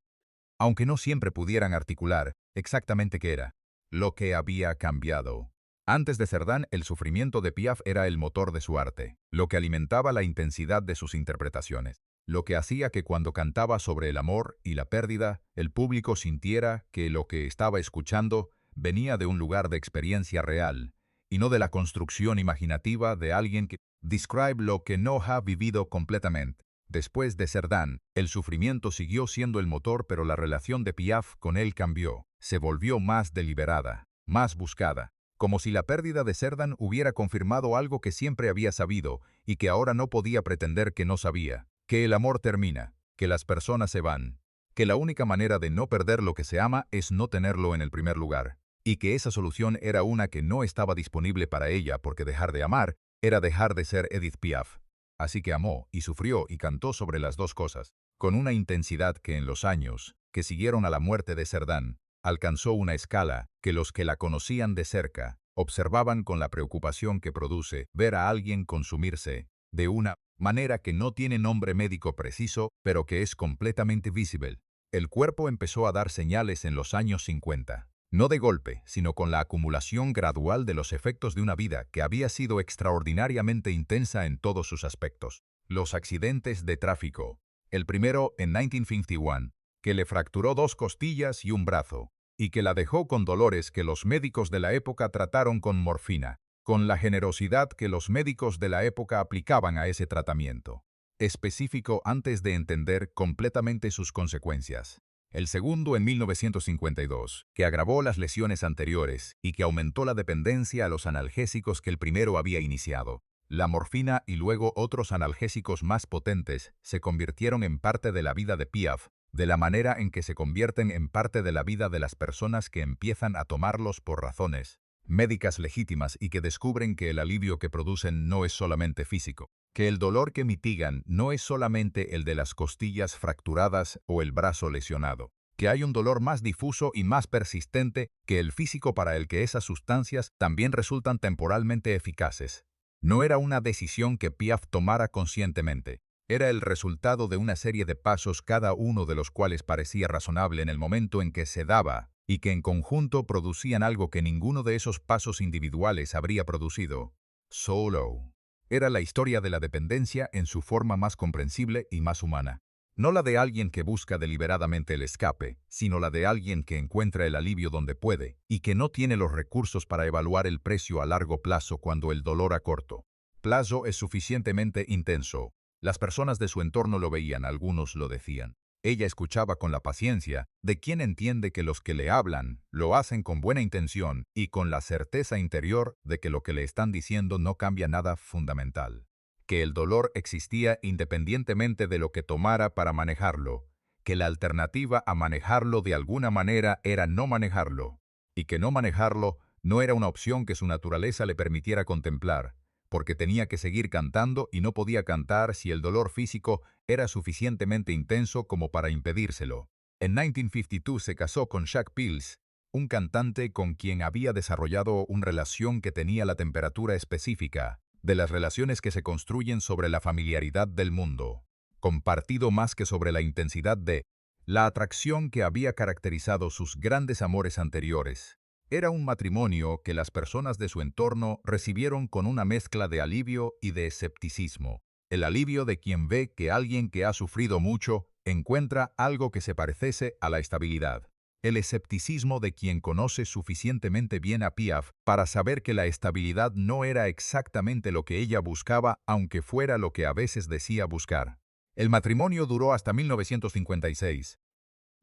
aunque no siempre pudieran articular exactamente qué era, lo que había cambiado. Antes de Cerdan, el sufrimiento de Piaf era el motor de su arte, lo que alimentaba la intensidad de sus interpretaciones. lo que hacía que cuando cantaba sobre el amor y la pérdida, el público sintiera que lo que estaba escuchando venía de un lugar de experiencia real, y no de la construcción imaginativa de alguien que describe lo que no ha vivido completamente. Después de Cerdan, el sufrimiento siguió siendo el motor, pero la relación de Piaf con él cambió. Se volvió más deliberada, más buscada, como si la pérdida de Cerdan hubiera confirmado algo que siempre había sabido y que ahora no podía pretender que no sabía, que el amor termina, que las personas se van, que la única manera de no perder lo que se ama es no tenerlo en el primer lugar, y que esa solución era una que no estaba disponible para ella porque dejar de amar era dejar de ser Edith Piaf. Así que amó y sufrió y cantó sobre las dos cosas, con una intensidad que en los años que siguieron a la muerte de Cerdan, alcanzó una escala que los que la conocían de cerca observaban con la preocupación que produce ver a alguien consumirse de una manera que no tiene nombre médico preciso, pero que es completamente visible. El cuerpo empezó a dar señales en los años 50. No de golpe, sino con la acumulación gradual de los efectos de una vida que había sido extraordinariamente intensa en todos sus aspectos. Los accidentes de tráfico. El primero en 1951, que le fracturó 2 costillas y un brazo, y que la dejó con dolores que los médicos de la época trataron con morfina, con la generosidad que los médicos de la época aplicaban a ese tratamiento, específico antes de entender completamente sus consecuencias. El segundo en 1952, que agravó las lesiones anteriores y que aumentó la dependencia a los analgésicos que el primero había iniciado. La morfina y luego otros analgésicos más potentes se convirtieron en parte de la vida de Piaf, de la manera en que se convierten en parte de la vida de las personas que empiezan a tomarlos por razones médicas legítimas y que descubren que el alivio que producen no es solamente físico, que el dolor que mitigan no es solamente el de las costillas fracturadas o el brazo lesionado, que hay un dolor más difuso y más persistente que el físico para el que esas sustancias también resultan temporalmente eficaces. No era una decisión que Piaf tomara conscientemente, era el resultado de una serie de pasos cada uno de los cuales parecía razonable en el momento en que se daba, y que en conjunto producían algo que ninguno de esos pasos individuales habría producido. Solo. Era la historia de la dependencia en su forma más comprensible y más humana. No la de alguien que busca deliberadamente el escape, sino la de alguien que encuentra el alivio donde puede y que no tiene los recursos para evaluar el precio a largo plazo cuando el dolor a corto plazo es suficientemente intenso. Las personas de su entorno lo veían, algunos lo decían. Ella escuchaba con la paciencia de quien entiende que los que le hablan lo hacen con buena intención y con la certeza interior de que lo que le están diciendo no cambia nada fundamental. Que el dolor existía independientemente de lo que tomara para manejarlo, que la alternativa a manejarlo de alguna manera era no manejarlo, y que no manejarlo no era una opción que su naturaleza le permitiera contemplar, porque tenía que seguir cantando y no podía cantar si el dolor físico era suficientemente intenso como para impedírselo. En 1952 se casó con Jacques Pils, un cantante con quien había desarrollado una relación que tenía la temperatura específica de las relaciones que se construyen sobre la familiaridad del mundo, compartido más que sobre la intensidad de la atracción que había caracterizado sus grandes amores anteriores. Era un matrimonio que las personas de su entorno recibieron con una mezcla de alivio y de escepticismo. El alivio de quien ve que alguien que ha sufrido mucho encuentra algo que se parece a la estabilidad. El escepticismo de quien conoce suficientemente bien a Piaf para saber que la estabilidad no era exactamente lo que ella buscaba, aunque fuera lo que a veces decía buscar. El matrimonio duró hasta 1956.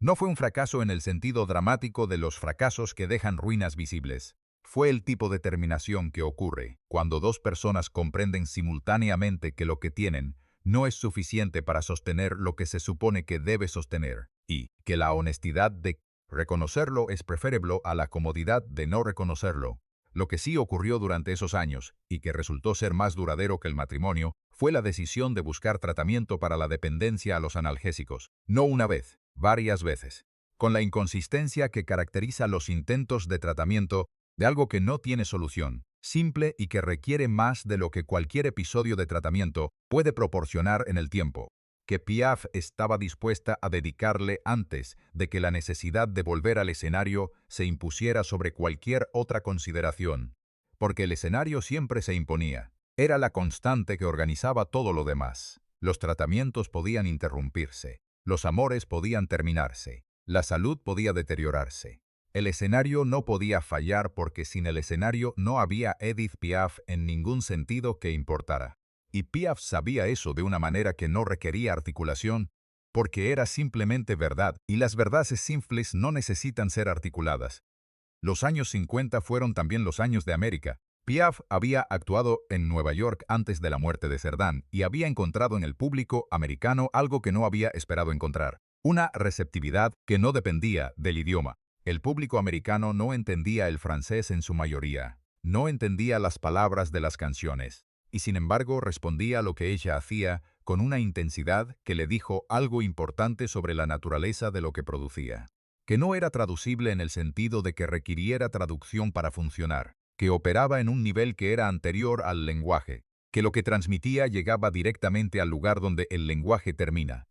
No fue un fracaso en el sentido dramático de los fracasos que dejan ruinas visibles. Fue el tipo de terminación que ocurre cuando dos personas comprenden simultáneamente que lo que tienen no es suficiente para sostener lo que se supone que debe sostener, y que la honestidad de reconocerlo es preferible a la comodidad de no reconocerlo. Lo que sí ocurrió durante esos años, y que resultó ser más duradero que el matrimonio, fue la decisión de buscar tratamiento para la dependencia a los analgésicos, no una vez, varias veces, con la inconsistencia que caracteriza los intentos de tratamiento de algo que no tiene solución, simple y que requiere más de lo que cualquier episodio de tratamiento puede proporcionar en el tiempo, que Piaf estaba dispuesta a dedicarle antes de que la necesidad de volver al escenario se impusiera sobre cualquier otra consideración, porque el escenario siempre se imponía, era la constante que organizaba todo lo demás. Los tratamientos podían interrumpirse, los amores podían terminarse, la salud podía deteriorarse. El escenario no podía fallar porque sin el escenario no había Edith Piaf en ningún sentido que importara. Y Piaf sabía eso de una manera que no requería articulación, porque era simplemente verdad, y las verdades simples no necesitan ser articuladas. Los años 50 fueron también los años de América. Piaf había actuado en Nueva York antes de la muerte de Cerdán y había encontrado en el público americano algo que no había esperado encontrar: una receptividad que no dependía del idioma. El público americano no entendía el francés en su mayoría, no entendía las palabras de las canciones, y sin embargo respondía a lo que ella hacía con una intensidad que le dijo algo importante sobre la naturaleza de lo que producía, que no era traducible en el sentido de que requiriera traducción para funcionar, que operaba en un nivel que era anterior al lenguaje, que lo que transmitía llegaba directamente al lugar donde el lenguaje termina,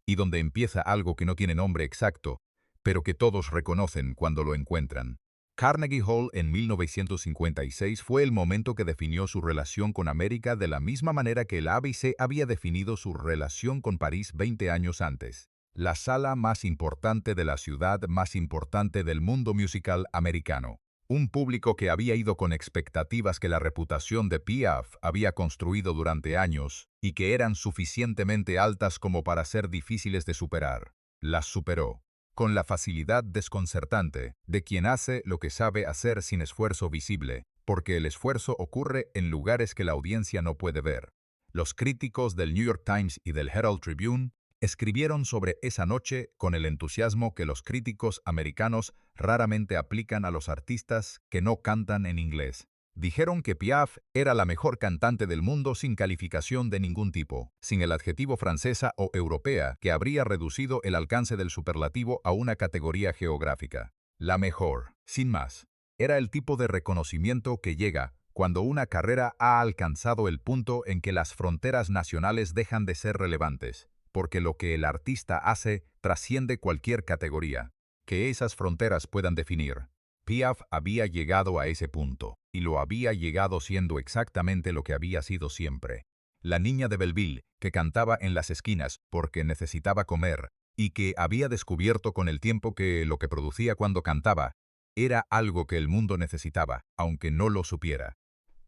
y donde empieza algo que no tiene nombre exacto, pero que todos reconocen cuando lo encuentran. Carnegie Hall en 1956 fue el momento que definió su relación con América de la misma manera que el ABC había definido su relación con París 20 años antes. La sala más importante de la ciudad más importante del mundo musical americano. Un público que había ido con expectativas que la reputación de Piaf había construido durante años y que eran suficientemente altas como para ser difíciles de superar. Las superó, con la facilidad desconcertante de quien hace lo que sabe hacer sin esfuerzo visible, porque el esfuerzo ocurre en lugares que la audiencia no puede ver. Los críticos del New York Times y del Herald Tribune escribieron sobre esa noche con el entusiasmo que los críticos americanos raramente aplican a los artistas que no cantan en inglés. Dijeron que Piaf era la mejor cantante del mundo sin calificación de ningún tipo, sin el adjetivo francesa o europea que habría reducido el alcance del superlativo a una categoría geográfica. La mejor, sin más. Era el tipo de reconocimiento que llega cuando una carrera ha alcanzado el punto en que las fronteras nacionales dejan de ser relevantes, porque lo que el artista hace trasciende cualquier categoría que esas fronteras puedan definir. Piaf había llegado a ese punto, y lo había llegado siendo exactamente lo que había sido siempre. La niña de Belleville, que cantaba en las esquinas porque necesitaba comer, y que había descubierto con el tiempo que lo que producía cuando cantaba era algo que el mundo necesitaba, aunque no lo supiera.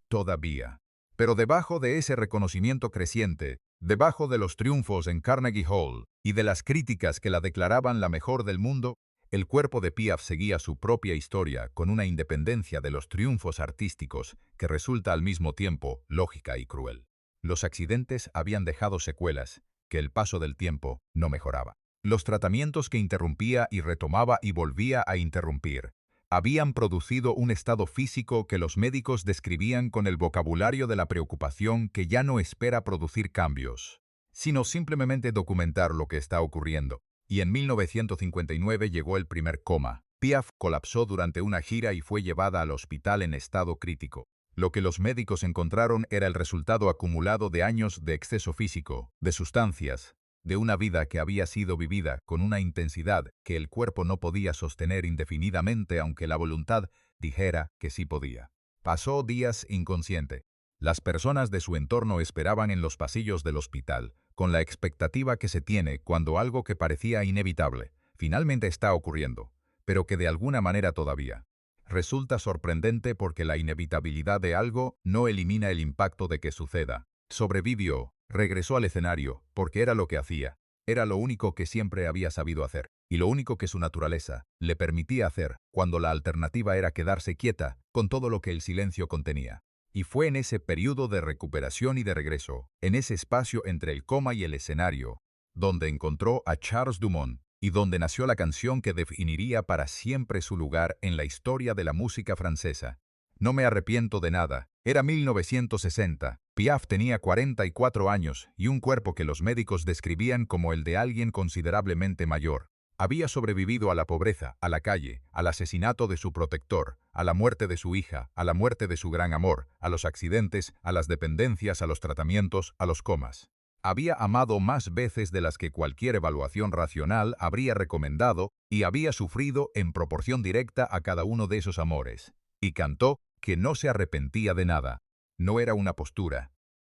Todavía. Pero debajo de ese reconocimiento creciente, debajo de los triunfos en Carnegie Hall y de las críticas que la declaraban la mejor del mundo, el cuerpo de Piaf seguía su propia historia con una independencia de los triunfos artísticos que resulta al mismo tiempo lógica y cruel. Los accidentes habían dejado secuelas que el paso del tiempo no mejoraba. Los tratamientos que interrumpía y retomaba y volvía a interrumpir habían producido un estado físico que los médicos describían con el vocabulario de la preocupación que ya no espera producir cambios, sino simplemente documentar lo que está ocurriendo. Y en 1959 llegó el primer coma. Piaf colapsó durante una gira y fue llevada al hospital en estado crítico. Lo que los médicos encontraron era el resultado acumulado de años de exceso físico, de sustancias, de una vida que había sido vivida con una intensidad que el cuerpo no podía sostener indefinidamente aunque la voluntad dijera que sí podía. Pasó días inconsciente. Las personas de su entorno esperaban en los pasillos del hospital, con la expectativa que se tiene cuando algo que parecía inevitable finalmente está ocurriendo, pero que de alguna manera todavía. Resulta sorprendente porque la inevitabilidad de algo no elimina el impacto de que suceda. Sobrevivió, regresó al escenario, porque era lo que hacía, era lo único que siempre había sabido hacer, y lo único que su naturaleza le permitía hacer cuando la alternativa era quedarse quieta con todo lo que el silencio contenía. Y fue en ese periodo de recuperación y de regreso, en ese espacio entre el coma y el escenario, donde encontró a Charles Dumont, y donde nació la canción que definiría para siempre su lugar en la historia de la música francesa. No me arrepiento de nada. Era 1960. Piaf tenía 44 años y un cuerpo que los médicos describían como el de alguien considerablemente mayor. Había sobrevivido a la pobreza, a la calle, al asesinato de su protector, a la muerte de su hija, a la muerte de su gran amor, a los accidentes, a las dependencias, a los tratamientos, a los comas. Había amado más veces de las que cualquier evaluación racional habría recomendado y había sufrido en proporción directa a cada uno de esos amores. Y cantó que no se arrepentía de nada. No era una postura.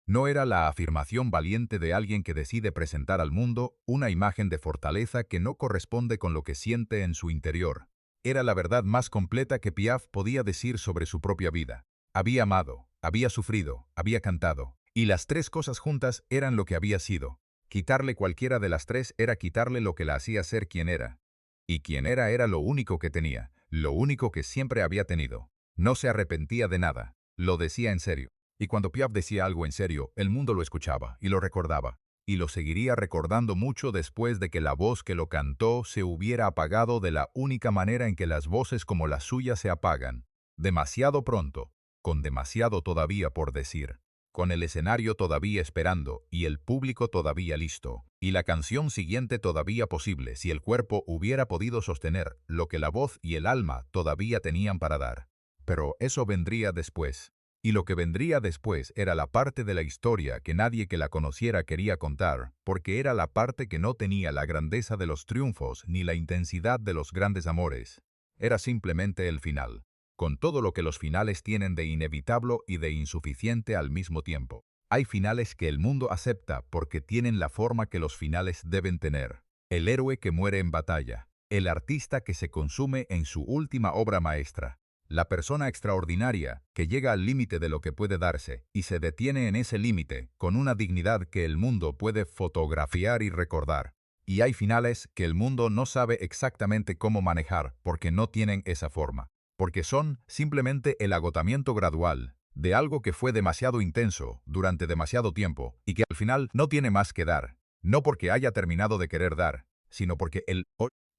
No era la afirmación valiente de alguien que decide presentar al mundo una imagen de fortaleza que no corresponde con lo que siente en su interior. Era la verdad más completa que Piaf podía decir sobre su propia vida. Había amado, había sufrido, había cantado, y las tres cosas juntas eran lo que había sido. Quitarle cualquiera de las tres era quitarle lo que la hacía ser quien era. Y quien era lo único que tenía, lo único que siempre había tenido. No se arrepentía de nada, lo decía en serio. Y cuando Piaf decía algo en serio, el mundo lo escuchaba y lo recordaba. Y lo seguiría recordando mucho después de que la voz que lo cantó se hubiera apagado de la única manera en que las voces como la suya se apagan. Demasiado pronto, con demasiado todavía por decir, con el escenario todavía esperando y el público todavía listo, y la canción siguiente todavía posible si el cuerpo hubiera podido sostener lo que la voz y el alma todavía tenían para dar. Pero eso vendría después. Y lo que vendría después era la parte de la historia que nadie que la conociera quería contar, porque era la parte que no tenía la grandeza de los triunfos ni la intensidad de los grandes amores. Era simplemente el final, con todo lo que los finales tienen de inevitable y de insuficiente al mismo tiempo. Hay finales que el mundo acepta porque tienen la forma que los finales deben tener. El héroe que muere en batalla, el artista que se consume en su última obra maestra, la persona extraordinaria que llega al límite de lo que puede darse y se detiene en ese límite con una dignidad que el mundo puede fotografiar y recordar. Y hay finales que el mundo no sabe exactamente cómo manejar porque no tienen esa forma, porque son simplemente el agotamiento gradual de algo que fue demasiado intenso durante demasiado tiempo y que al final no tiene más que dar, no porque haya terminado de querer dar, sino porque el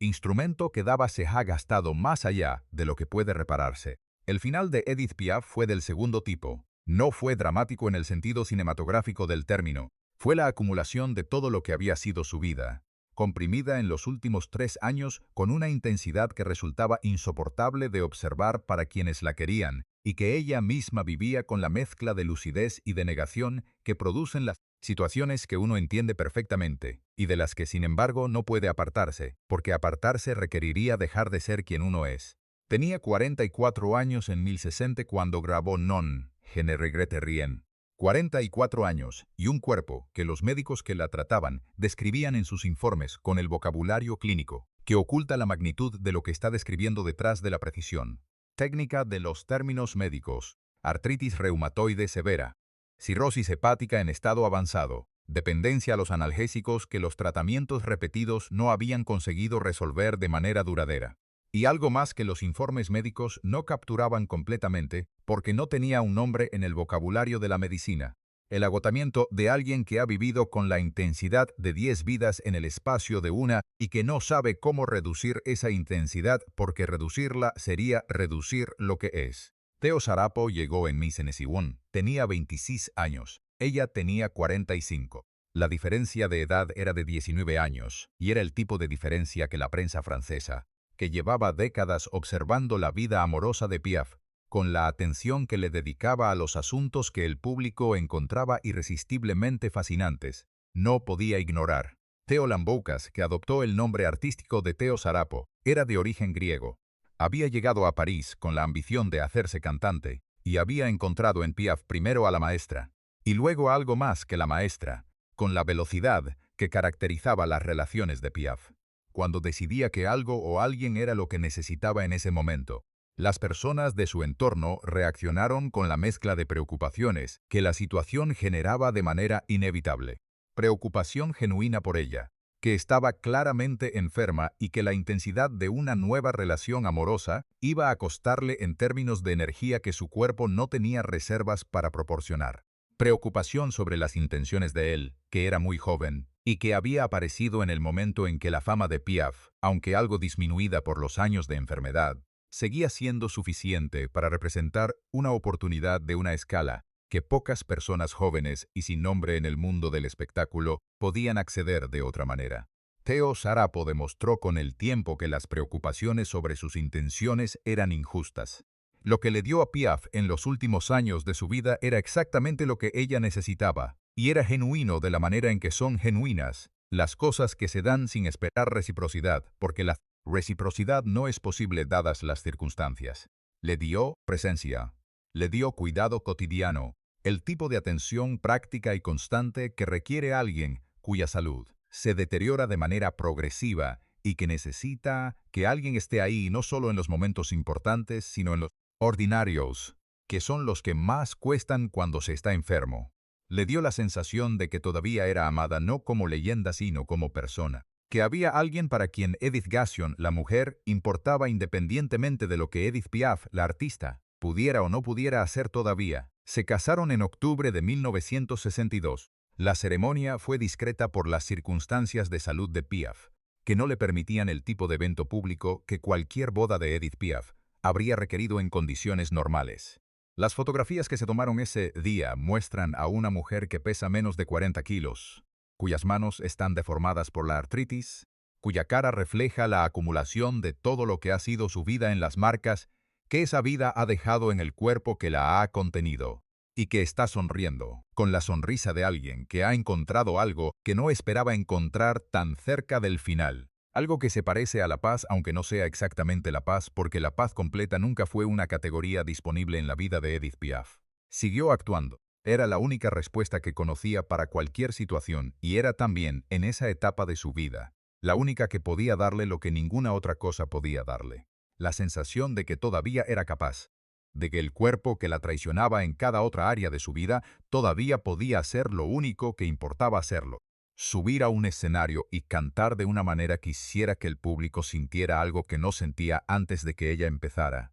instrumento que daba se ha gastado más allá de lo que puede repararse. El final de Edith Piaf fue del segundo tipo. No fue dramático en el sentido cinematográfico del término. Fue la acumulación de todo lo que había sido su vida, comprimida en los últimos 3 años con una intensidad que resultaba insoportable de observar para quienes la querían, y que ella misma vivía con la mezcla de lucidez y de negación que producen las situaciones que uno entiende perfectamente, y de las que sin embargo no puede apartarse, porque apartarse requeriría dejar de ser quien uno es. Tenía 44 años en 1060 cuando grabó Non, Je ne regrette rien. 44 años y un cuerpo que los médicos que la trataban describían en sus informes con el vocabulario clínico, que oculta la magnitud de lo que está describiendo detrás de la precisión. Técnica de los términos médicos: artritis reumatoide severa, cirrosis hepática en estado avanzado, dependencia a los analgésicos que los tratamientos repetidos no habían conseguido resolver de manera duradera. Y algo más que los informes médicos no capturaban completamente porque no tenía un nombre en el vocabulario de la medicina. El agotamiento de alguien que ha vivido con la intensidad de 10 vidas en el espacio de una y que no sabe cómo reducir esa intensidad porque reducirla sería reducir lo que es. Theo Sarapo llegó en Misenesiwon. Tenía 26 años. Ella tenía 45. La diferencia de edad era de 19 años, y era el tipo de diferencia que la prensa francesa, que llevaba décadas observando la vida amorosa de Piaf, con la atención que le dedicaba a los asuntos que el público encontraba irresistiblemente fascinantes, no podía ignorar. Theo Lamboucas, que adoptó el nombre artístico de Theo Sarapo, era de origen griego. Había llegado a París con la ambición de hacerse cantante, y había encontrado en Piaf primero a la maestra, y luego algo más que la maestra, con la velocidad que caracterizaba las relaciones de Piaf. Cuando decidía que algo o alguien era lo que necesitaba en ese momento, las personas de su entorno reaccionaron con la mezcla de preocupaciones que la situación generaba de manera inevitable. Preocupación genuina por ella, que estaba claramente enferma y que la intensidad de una nueva relación amorosa iba a costarle en términos de energía que su cuerpo no tenía reservas para proporcionar. Preocupación sobre las intenciones de él, que era muy joven, y que había aparecido en el momento en que la fama de Piaf, aunque algo disminuida por los años de enfermedad, seguía siendo suficiente para representar una oportunidad de una escala que pocas personas jóvenes y sin nombre en el mundo del espectáculo podían acceder de otra manera. Theo Sarapo demostró con el tiempo que las preocupaciones sobre sus intenciones eran injustas. Lo que le dio a Piaf en los últimos años de su vida era exactamente lo que ella necesitaba, y era genuino de la manera en que son genuinas las cosas que se dan sin esperar reciprocidad, porque la reciprocidad no es posible dadas las circunstancias. Le dio presencia, le dio cuidado cotidiano, El tipo de atención práctica y constante que requiere alguien cuya salud se deteriora de manera progresiva y que necesita que alguien esté ahí no solo en los momentos importantes, sino en los ordinarios, que son los que más cuestan cuando se está enfermo. Le dio la sensación de que todavía era amada no como leyenda sino como persona. Que había alguien para quien Edith Gassion, la mujer, importaba independientemente de lo que Edith Piaf, la artista, pudiera o no pudiera hacer todavía. Se casaron en octubre de 1962. La ceremonia fue discreta por las circunstancias de salud de Piaf, que no le permitían el tipo de evento público que cualquier boda de Edith Piaf habría requerido en condiciones normales. Las fotografías que se tomaron ese día muestran a una mujer que pesa menos de 40 kilos, cuyas manos están deformadas por la artritis, cuya cara refleja la acumulación de todo lo que ha sido su vida en las marcas que esa vida ha dejado en el cuerpo que la ha contenido, y que está sonriendo, con la sonrisa de alguien que ha encontrado algo que no esperaba encontrar tan cerca del final. Algo que se parece a la paz, aunque no sea exactamente la paz, porque la paz completa nunca fue una categoría disponible en la vida de Edith Piaf. Siguió actuando. Era la única respuesta que conocía para cualquier situación y era también, en esa etapa de su vida, la única que podía darle lo que ninguna otra cosa podía darle. La sensación de que todavía era capaz, de que el cuerpo que la traicionaba en cada otra área de su vida todavía podía hacer lo único que importaba hacerlo. Subir a un escenario y cantar de una manera que hiciera que el público sintiera algo que no sentía antes de que ella empezara.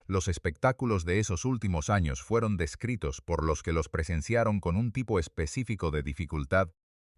Los espectáculos de esos últimos años fueron descritos por los que los presenciaron con un tipo específico de dificultad,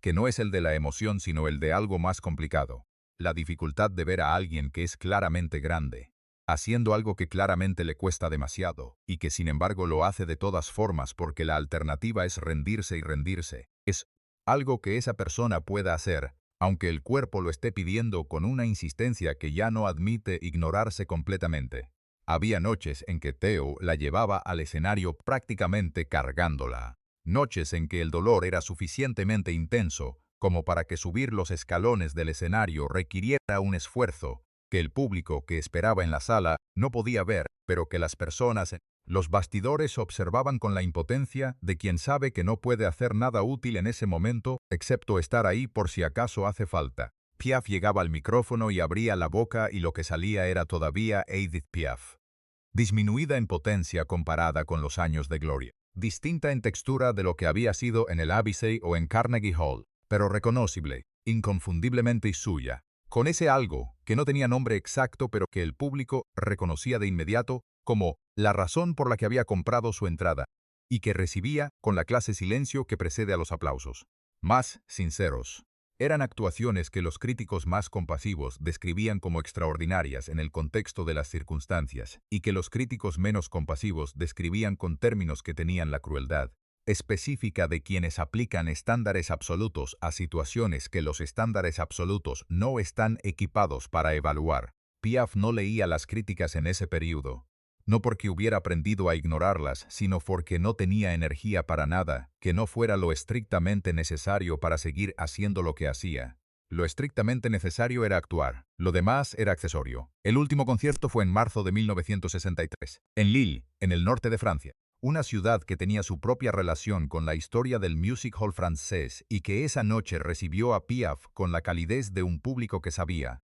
que no es el de la emoción sino el de algo más complicado. La dificultad de ver a alguien que es claramente grande, haciendo algo que claramente le cuesta demasiado, y que sin embargo lo hace de todas formas porque la alternativa es rendirse y rendirse. Es algo que esa persona pueda hacer, aunque el cuerpo lo esté pidiendo con una insistencia que ya no admite ignorarse completamente. Había noches en que Theo la llevaba al escenario prácticamente cargándola. Noches en que el dolor era suficientemente intenso como para que subir los escalones del escenario requiriera un esfuerzo que el público que esperaba en la sala no podía ver, pero que las personas en los bastidores observaban con la impotencia de quien sabe que no puede hacer nada útil en ese momento excepto estar ahí por si acaso hace falta. Piaf llegaba al micrófono y abría la boca y lo que salía era todavía Edith Piaf. Disminuida en potencia comparada con los años de gloria. Distinta en textura de lo que había sido en el Abbey o en Carnegie Hall, pero reconocible, inconfundiblemente suya, con ese algo que no tenía nombre exacto pero que el público reconocía de inmediato como la razón por la que había comprado su entrada, y que recibía con la clase silencio que precede a los aplausos. Más sinceros. Eran actuaciones que los críticos más compasivos describían como extraordinarias en el contexto de las circunstancias, y que los críticos menos compasivos describían con términos que tenían la crueldad específica de quienes aplican estándares absolutos a situaciones que los estándares absolutos no están equipados para evaluar. Piaf no leía las críticas en ese período, no porque hubiera aprendido a ignorarlas, sino porque no tenía energía para nada que no fuera lo estrictamente necesario para seguir haciendo lo que hacía. Lo estrictamente necesario era actuar, lo demás era accesorio. El último concierto fue en marzo de 1963, en Lille, en el norte de Francia. Una ciudad que tenía su propia relación con la historia del music hall francés y que esa noche recibió a Piaf con la calidez de un público que sabía,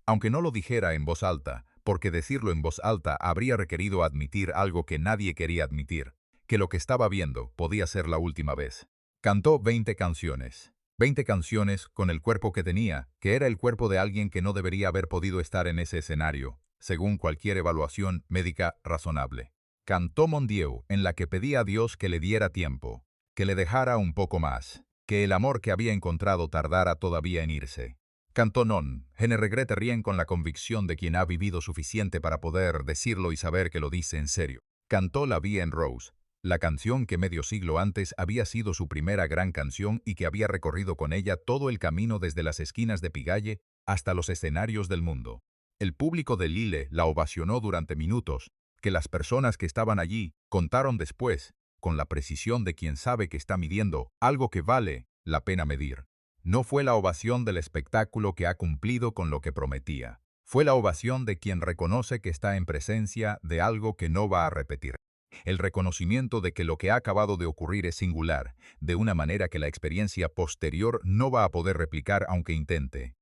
aunque no lo dijera en voz alta, porque decirlo en voz alta habría requerido admitir algo que nadie quería admitir, que lo que estaba viendo podía ser la última vez. Cantó 20 canciones. 20 canciones con el cuerpo que tenía, que era el cuerpo de alguien que no debería haber podido estar en ese escenario, según cualquier evaluación médica razonable. Cantó Mon Dieu, en la que pedía a Dios que le diera tiempo, que le dejara un poco más, que el amor que había encontrado tardara todavía en irse. Cantó Non, je ne regrette rien con la convicción de quien ha vivido suficiente para poder decirlo y saber que lo dice en serio. Cantó La Vie en Rose, la canción que medio siglo antes había sido su primera gran canción y que había recorrido con ella todo el camino desde las esquinas de Pigalle hasta los escenarios del mundo. El público de Lille la ovacionó durante minutos, que las personas que estaban allí contaron después, con la precisión de quien sabe que está midiendo algo que vale la pena medir. No fue la ovación del espectáculo que ha cumplido con lo que prometía. Fue la ovación de quien reconoce que está en presencia de algo que no va a repetir. El reconocimiento de que lo que ha acabado de ocurrir es singular, de una manera que la experiencia posterior no va a poder replicar aunque intente.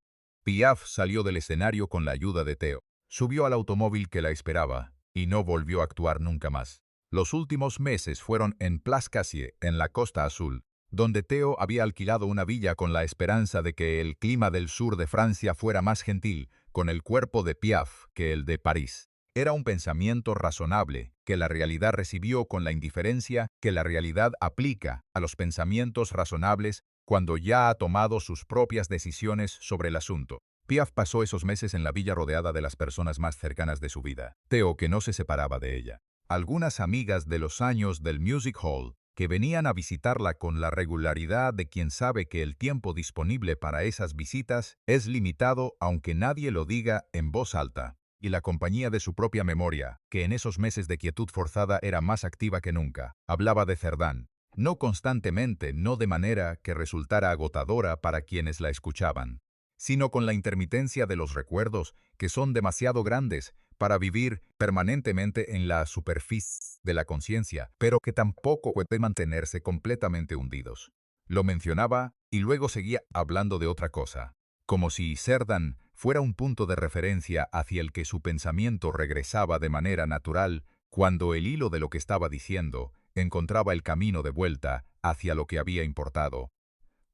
Piaf salió del escenario con la ayuda de Theo. Subió al automóvil que la esperaba, y no volvió a actuar nunca más. Los últimos meses fueron en Place Cassier, en la Costa Azul, donde Theo había alquilado una villa con la esperanza de que el clima del sur de Francia fuera más gentil con el cuerpo de Piaf que el de París. Era un pensamiento razonable, que la realidad recibió con la indiferencia que la realidad aplica a los pensamientos razonables cuando ya ha tomado sus propias decisiones sobre el asunto. Piaf pasó esos meses en la villa rodeada de las personas más cercanas de su vida. Theo, que no se separaba de ella. Algunas amigas de los años del Music Hall, que venían a visitarla con la regularidad de quien sabe que el tiempo disponible para esas visitas es limitado aunque nadie lo diga en voz alta, y la compañía de su propia memoria, que en esos meses de quietud forzada era más activa que nunca, hablaba de Cerdán, no constantemente, no de manera que resultara agotadora para quienes la escuchaban, sino con la intermitencia de los recuerdos, que son demasiado grandes para vivir permanentemente en la superficie de la conciencia, pero que tampoco pueden mantenerse completamente hundidos. Lo mencionaba y luego seguía hablando de otra cosa, como si Cerdán fuera un punto de referencia hacia el que su pensamiento regresaba de manera natural cuando el hilo de lo que estaba diciendo encontraba el camino de vuelta hacia lo que había importado.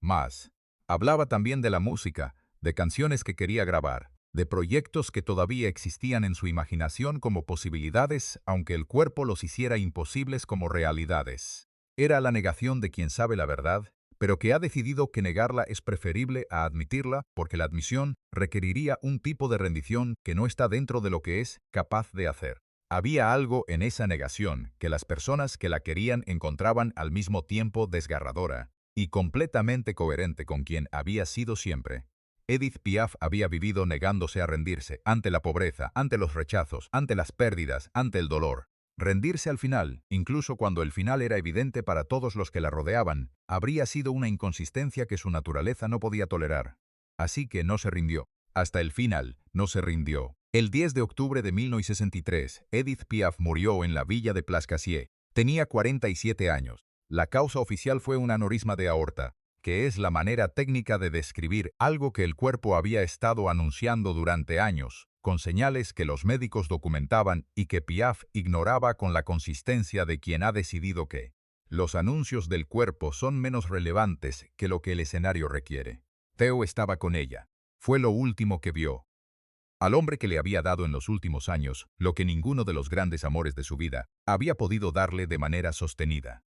Más, hablaba también de la música, de canciones que quería grabar, de proyectos que todavía existían en su imaginación como posibilidades, aunque el cuerpo los hiciera imposibles como realidades. Era la negación de quien sabe la verdad, pero que ha decidido que negarla es preferible a admitirla porque la admisión requeriría un tipo de rendición que no está dentro de lo que es capaz de hacer. Había algo en esa negación que las personas que la querían encontraban al mismo tiempo desgarradora y completamente coherente con quien había sido siempre. Edith Piaf había vivido negándose a rendirse ante la pobreza, ante los rechazos, ante las pérdidas, ante el dolor. Rendirse al final, incluso cuando el final era evidente para todos los que la rodeaban, habría sido una inconsistencia que su naturaleza no podía tolerar. Así que no se rindió. Hasta el final, no se rindió. El 10 de octubre de 1963, Edith Piaf murió en la villa de Place Cassier. Tenía 47 años. La causa oficial fue un aneurisma de aorta, que es la manera técnica de describir algo que el cuerpo había estado anunciando durante años, con señales que los médicos documentaban y que Piaf ignoraba con la consistencia de quien ha decidido que los anuncios del cuerpo son menos relevantes que lo que el escenario requiere. Theo estaba con ella. Fue lo último que vio. Al hombre que le había dado en los últimos años lo que ninguno de los grandes amores de su vida había podido darle de manera sostenida.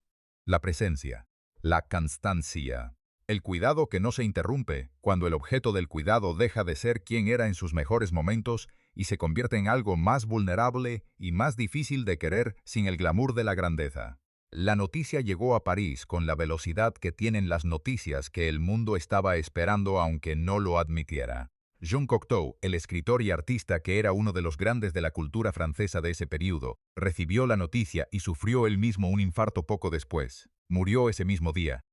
La presencia, la constancia, el cuidado que no se interrumpe cuando el objeto del cuidado deja de ser quien era en sus mejores momentos y se convierte en algo más vulnerable y más difícil de querer sin el glamour de la grandeza. La noticia llegó a París con la velocidad que tienen las noticias que el mundo estaba esperando aunque no lo admitiera. Jean Cocteau, el escritor y artista que era uno de los grandes de la cultura francesa de ese período, recibió la noticia y sufrió él mismo un infarto poco después. Murió ese mismo día.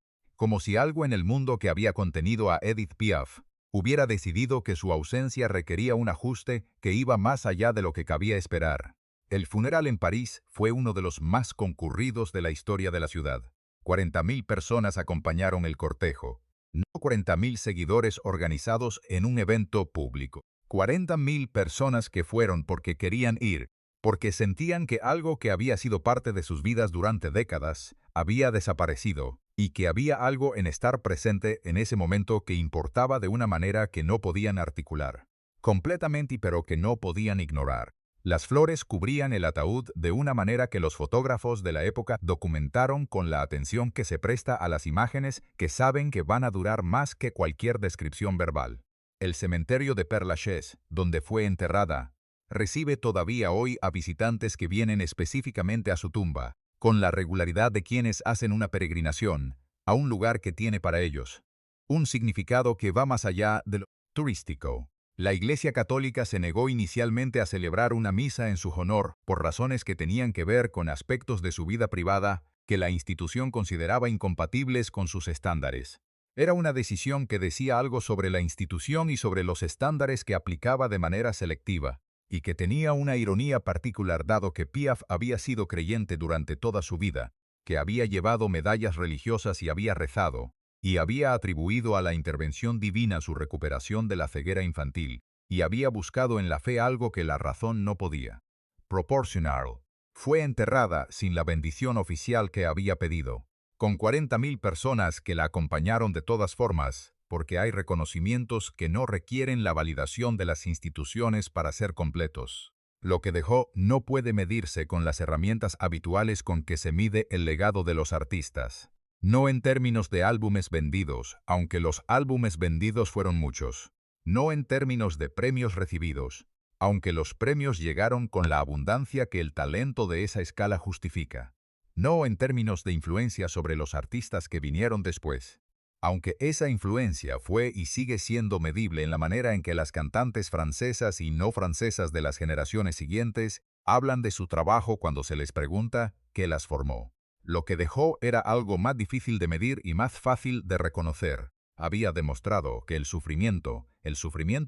Como si algo en el mundo que había contenido a Edith Piaf hubiera decidido que su ausencia requería un ajuste que iba más allá de lo que cabía esperar. El funeral en París fue uno de los más concurridos de la historia de la ciudad. 40.000 personas acompañaron el cortejo. No 40.000 seguidores organizados en un evento público. 40.000 personas que fueron porque querían ir, porque sentían que algo que había sido parte de sus vidas durante décadas había desaparecido, y que había algo en estar presente en ese momento que importaba de una manera que no podían articular. Completamente, pero que no podían ignorar. Las flores cubrían el ataúd de una manera que los fotógrafos de la época documentaron con la atención que se presta a las imágenes que saben que van a durar más que cualquier descripción verbal. El cementerio de Père Lachaise, donde fue enterrada, recibe todavía hoy a visitantes que vienen específicamente a su tumba, con la regularidad de quienes hacen una peregrinación a un lugar que tiene para ellos un significado que va más allá de lo turístico. La Iglesia Católica se negó inicialmente a celebrar una misa en su honor por razones que tenían que ver con aspectos de su vida privada que la institución consideraba incompatibles con sus estándares. Era una decisión que decía algo sobre la institución y sobre los estándares que aplicaba de manera selectiva, y que tenía una ironía particular dado que Piaf había sido creyente durante toda su vida, que había llevado medallas religiosas y había rezado, y había atribuido a la intervención divina su recuperación de la ceguera infantil, y había buscado en la fe algo que la razón no podía. Proportional. Fue enterrada sin la bendición oficial que había pedido, con 40.000 personas que la acompañaron de todas formas, porque hay reconocimientos que no requieren la validación de las instituciones para ser completos. Lo que dejó no puede medirse con las herramientas habituales con que se mide el legado de los artistas. No en términos de álbumes vendidos, aunque los álbumes vendidos fueron muchos. No en términos de premios recibidos, aunque los premios llegaron con la abundancia que el talento de esa escala justifica. No en términos de influencia sobre los artistas que vinieron después, aunque esa influencia fue y sigue siendo medible en la manera en que las cantantes francesas y no francesas de las generaciones siguientes hablan de su trabajo cuando se les pregunta qué las formó. Lo que dejó era algo más difícil de medir y más fácil de reconocer. Había demostrado que el sufrimiento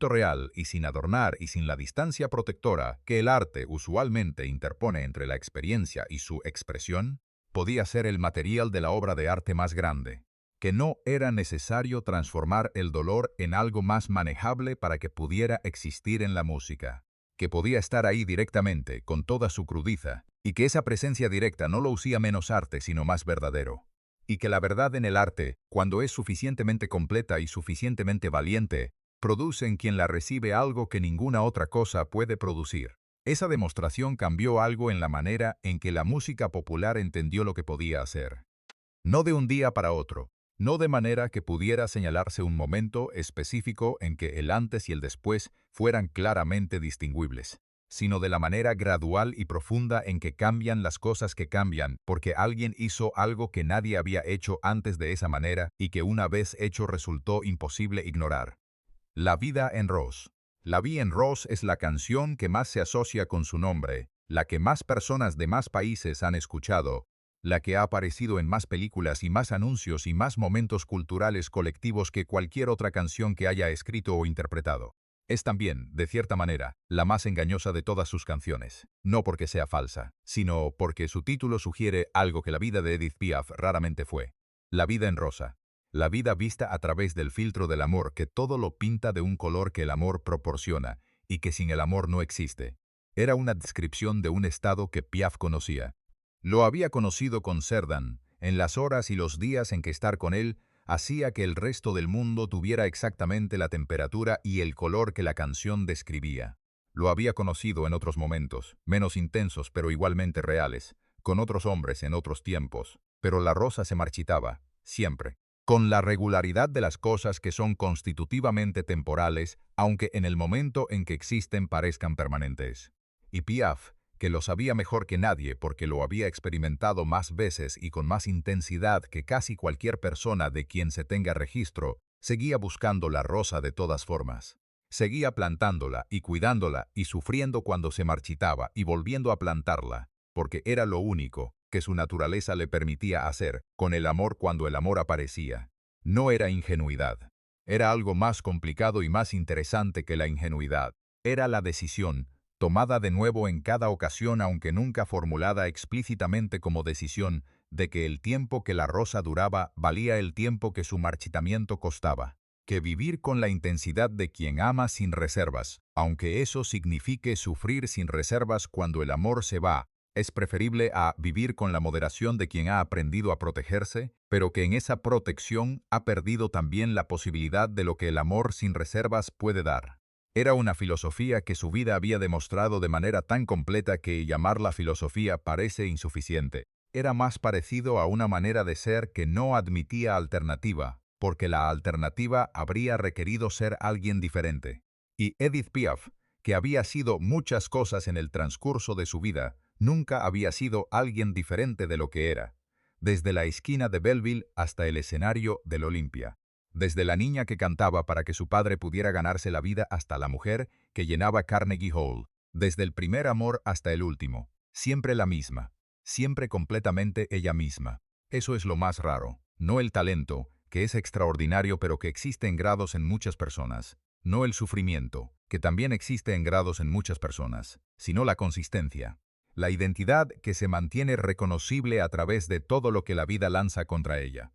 real y sin adornar y sin la distancia protectora que el arte usualmente interpone entre la experiencia y su expresión, podía ser el material de la obra de arte más grande, que no era necesario transformar el dolor en algo más manejable para que pudiera existir en la música, que podía estar ahí directamente, con toda su crudeza, y que esa presencia directa no lo hacía menos arte sino más verdadero. Y que la verdad en el arte, cuando es suficientemente completa y suficientemente valiente, produce en quien la recibe algo que ninguna otra cosa puede producir. Esa demostración cambió algo en la manera en que la música popular entendió lo que podía hacer. No de un día para otro, no de manera que pudiera señalarse un momento específico en que el antes y el después fueran claramente distinguibles, sino de la manera gradual y profunda en que cambian las cosas que cambian, porque alguien hizo algo que nadie había hecho antes de esa manera y que una vez hecho resultó imposible ignorar. La vida en Rose. La vie en Rose es la canción que más se asocia con su nombre, la que más personas de más países han escuchado, la que ha aparecido en más películas y más anuncios y más momentos culturales colectivos que cualquier otra canción que haya escrito o interpretado. Es también, de cierta manera, la más engañosa de todas sus canciones, no porque sea falsa, sino porque su título sugiere algo que la vida de Edith Piaf raramente fue. La vida en rosa. La vida vista a través del filtro del amor que todo lo pinta de un color que el amor proporciona y que sin el amor no existe. Era una descripción de un estado que Piaf conocía. Lo había conocido con Cerdan, en las horas y los días en que estar con él hacía que el resto del mundo tuviera exactamente la temperatura y el color que la canción describía. Lo había conocido en otros momentos, menos intensos pero igualmente reales, con otros hombres en otros tiempos, pero la rosa se marchitaba, siempre, con la regularidad de las cosas que son constitutivamente temporales, aunque en el momento en que existen parezcan permanentes. Y Piaf, que lo sabía mejor que nadie porque lo había experimentado más veces y con más intensidad que casi cualquier persona de quien se tenga registro, seguía buscando la rosa de todas formas. Seguía plantándola y cuidándola y sufriendo cuando se marchitaba y volviendo a plantarla, porque era lo único que su naturaleza le permitía hacer con el amor cuando el amor aparecía. No era ingenuidad. Era algo más complicado y más interesante que la ingenuidad. Era la decisión, tomada de nuevo en cada ocasión aunque nunca formulada explícitamente como decisión, de que el tiempo que la rosa duraba valía el tiempo que su marchitamiento costaba. Que vivir con la intensidad de quien ama sin reservas, aunque eso signifique sufrir sin reservas cuando el amor se va, es preferible a vivir con la moderación de quien ha aprendido a protegerse, pero que en esa protección ha perdido también la posibilidad de lo que el amor sin reservas puede dar. Era una filosofía que su vida había demostrado de manera tan completa que llamarla filosofía parece insuficiente. Era más parecido a una manera de ser que no admitía alternativa, porque la alternativa habría requerido ser alguien diferente. Y Edith Piaf, que había sido muchas cosas en el transcurso de su vida, nunca había sido alguien diferente de lo que era, desde la esquina de Belleville hasta el escenario del Olympia. Desde la niña que cantaba para que su padre pudiera ganarse la vida hasta la mujer que llenaba Carnegie Hall, desde el primer amor hasta el último, siempre la misma, siempre completamente ella misma. Eso es lo más raro, no el talento, que es extraordinario pero que existe en grados en muchas personas, no el sufrimiento, que también existe en grados en muchas personas, sino la consistencia. La identidad que se mantiene reconocible a través de todo lo que la vida lanza contra ella.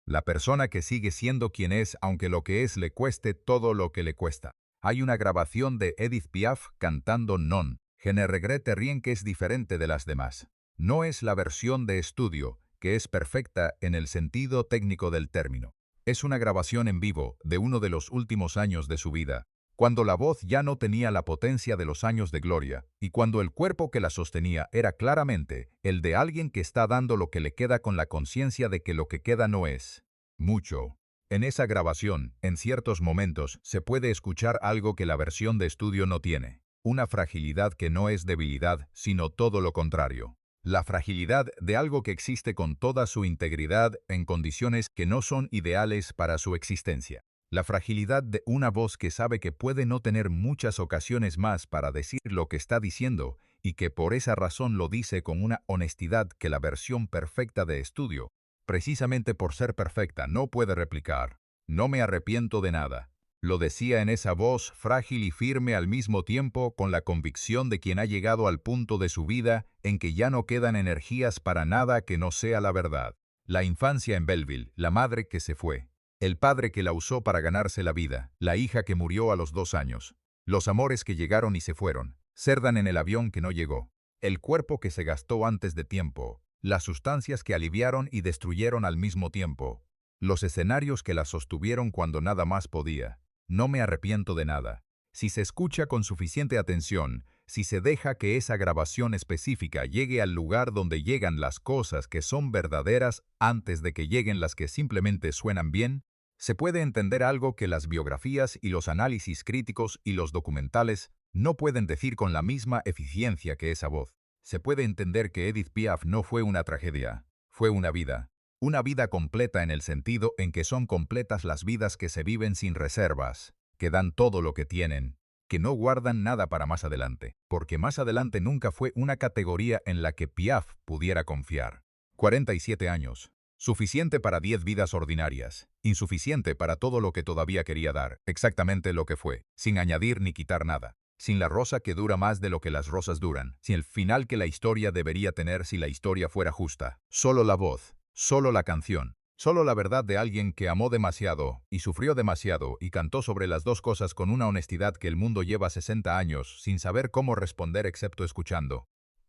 La persona que sigue siendo quien es, aunque lo que es le cueste todo lo que le cuesta. Hay una grabación de Edith Piaf cantando Non, Je ne regrette rien, que es diferente de las demás. No es la versión de estudio, que es perfecta en el sentido técnico del término. Es una grabación en vivo de uno de los últimos años de su vida, cuando la voz ya no tenía la potencia de los años de gloria, y cuando el cuerpo que la sostenía era claramente el de alguien que está dando lo que le queda con la conciencia de que lo que queda no es mucho. En esa grabación, en ciertos momentos, se puede escuchar algo que la versión de estudio no tiene. Una fragilidad que no es debilidad, sino todo lo contrario. La fragilidad de algo que existe con toda su integridad en condiciones que no son ideales para su existencia. La fragilidad de una voz que sabe que puede no tener muchas ocasiones más para decir lo que está diciendo y que por esa razón lo dice con una honestidad que la versión perfecta de estudio, precisamente por ser perfecta, no puede replicar. No me arrepiento de nada. Lo decía en esa voz frágil y firme al mismo tiempo, con la convicción de quien ha llegado al punto de su vida en que ya no quedan energías para nada que no sea la verdad. La infancia en Belleville, la madre que se fue, el padre que la usó para ganarse la vida, la hija que murió a los 2 años, los amores que llegaron y se fueron, Cerdan en el avión que no llegó, el cuerpo que se gastó antes de tiempo, las sustancias que aliviaron y destruyeron al mismo tiempo, los escenarios que la sostuvieron cuando nada más podía. No me arrepiento de nada. Si se escucha con suficiente atención, si se deja que esa grabación específica llegue al lugar donde llegan las cosas que son verdaderas antes de que lleguen las que simplemente suenan bien, se puede entender algo que las biografías y los análisis críticos y los documentales no pueden decir con la misma eficiencia que esa voz. Se puede entender que Edith Piaf no fue una tragedia, fue una vida. Una vida completa en el sentido en que son completas las vidas que se viven sin reservas, que dan todo lo que tienen, que no guardan nada para más adelante, porque más adelante nunca fue una categoría en la que Piaf pudiera confiar. 47 años. Suficiente para 10 vidas ordinarias, insuficiente para todo lo que todavía quería dar, exactamente lo que fue, sin añadir ni quitar nada. Sin la rosa que dura más de lo que las rosas duran, sin el final que la historia debería tener si la historia fuera justa. Solo la voz, solo la canción, solo la verdad de alguien que amó demasiado y sufrió demasiado y cantó sobre las dos cosas con una honestidad que el mundo lleva 60 años sin saber cómo responder excepto escuchando.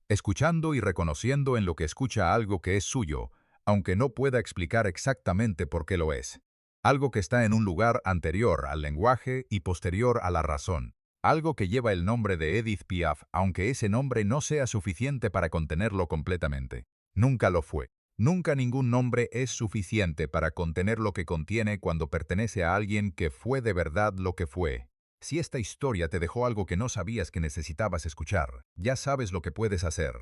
Escuchando y reconociendo en lo que escucha algo que es suyo, aunque no pueda explicar exactamente por qué lo es. Algo que está en un lugar anterior al lenguaje y posterior a la razón. Algo que lleva el nombre de Edith Piaf, aunque ese nombre no sea suficiente para contenerlo completamente. Nunca lo fue. Nunca ningún nombre es suficiente para contener lo que contiene cuando pertenece a alguien que fue de verdad lo que fue. Si esta historia te dejó algo que no sabías que necesitabas escuchar, ya sabes lo que puedes hacer.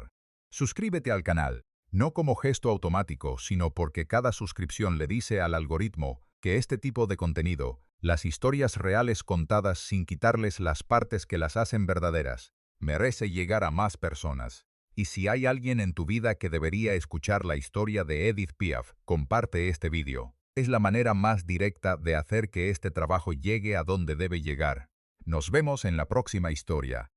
Suscríbete al canal, no como gesto automático, sino porque cada suscripción le dice al algoritmo que este tipo de contenido, las historias reales contadas sin quitarles las partes que las hacen verdaderas, merece llegar a más personas. Y si hay alguien en tu vida que debería escuchar la historia de Edith Piaf, comparte este vídeo. Es la manera más directa de hacer que este trabajo llegue a donde debe llegar. Nos vemos en la próxima historia.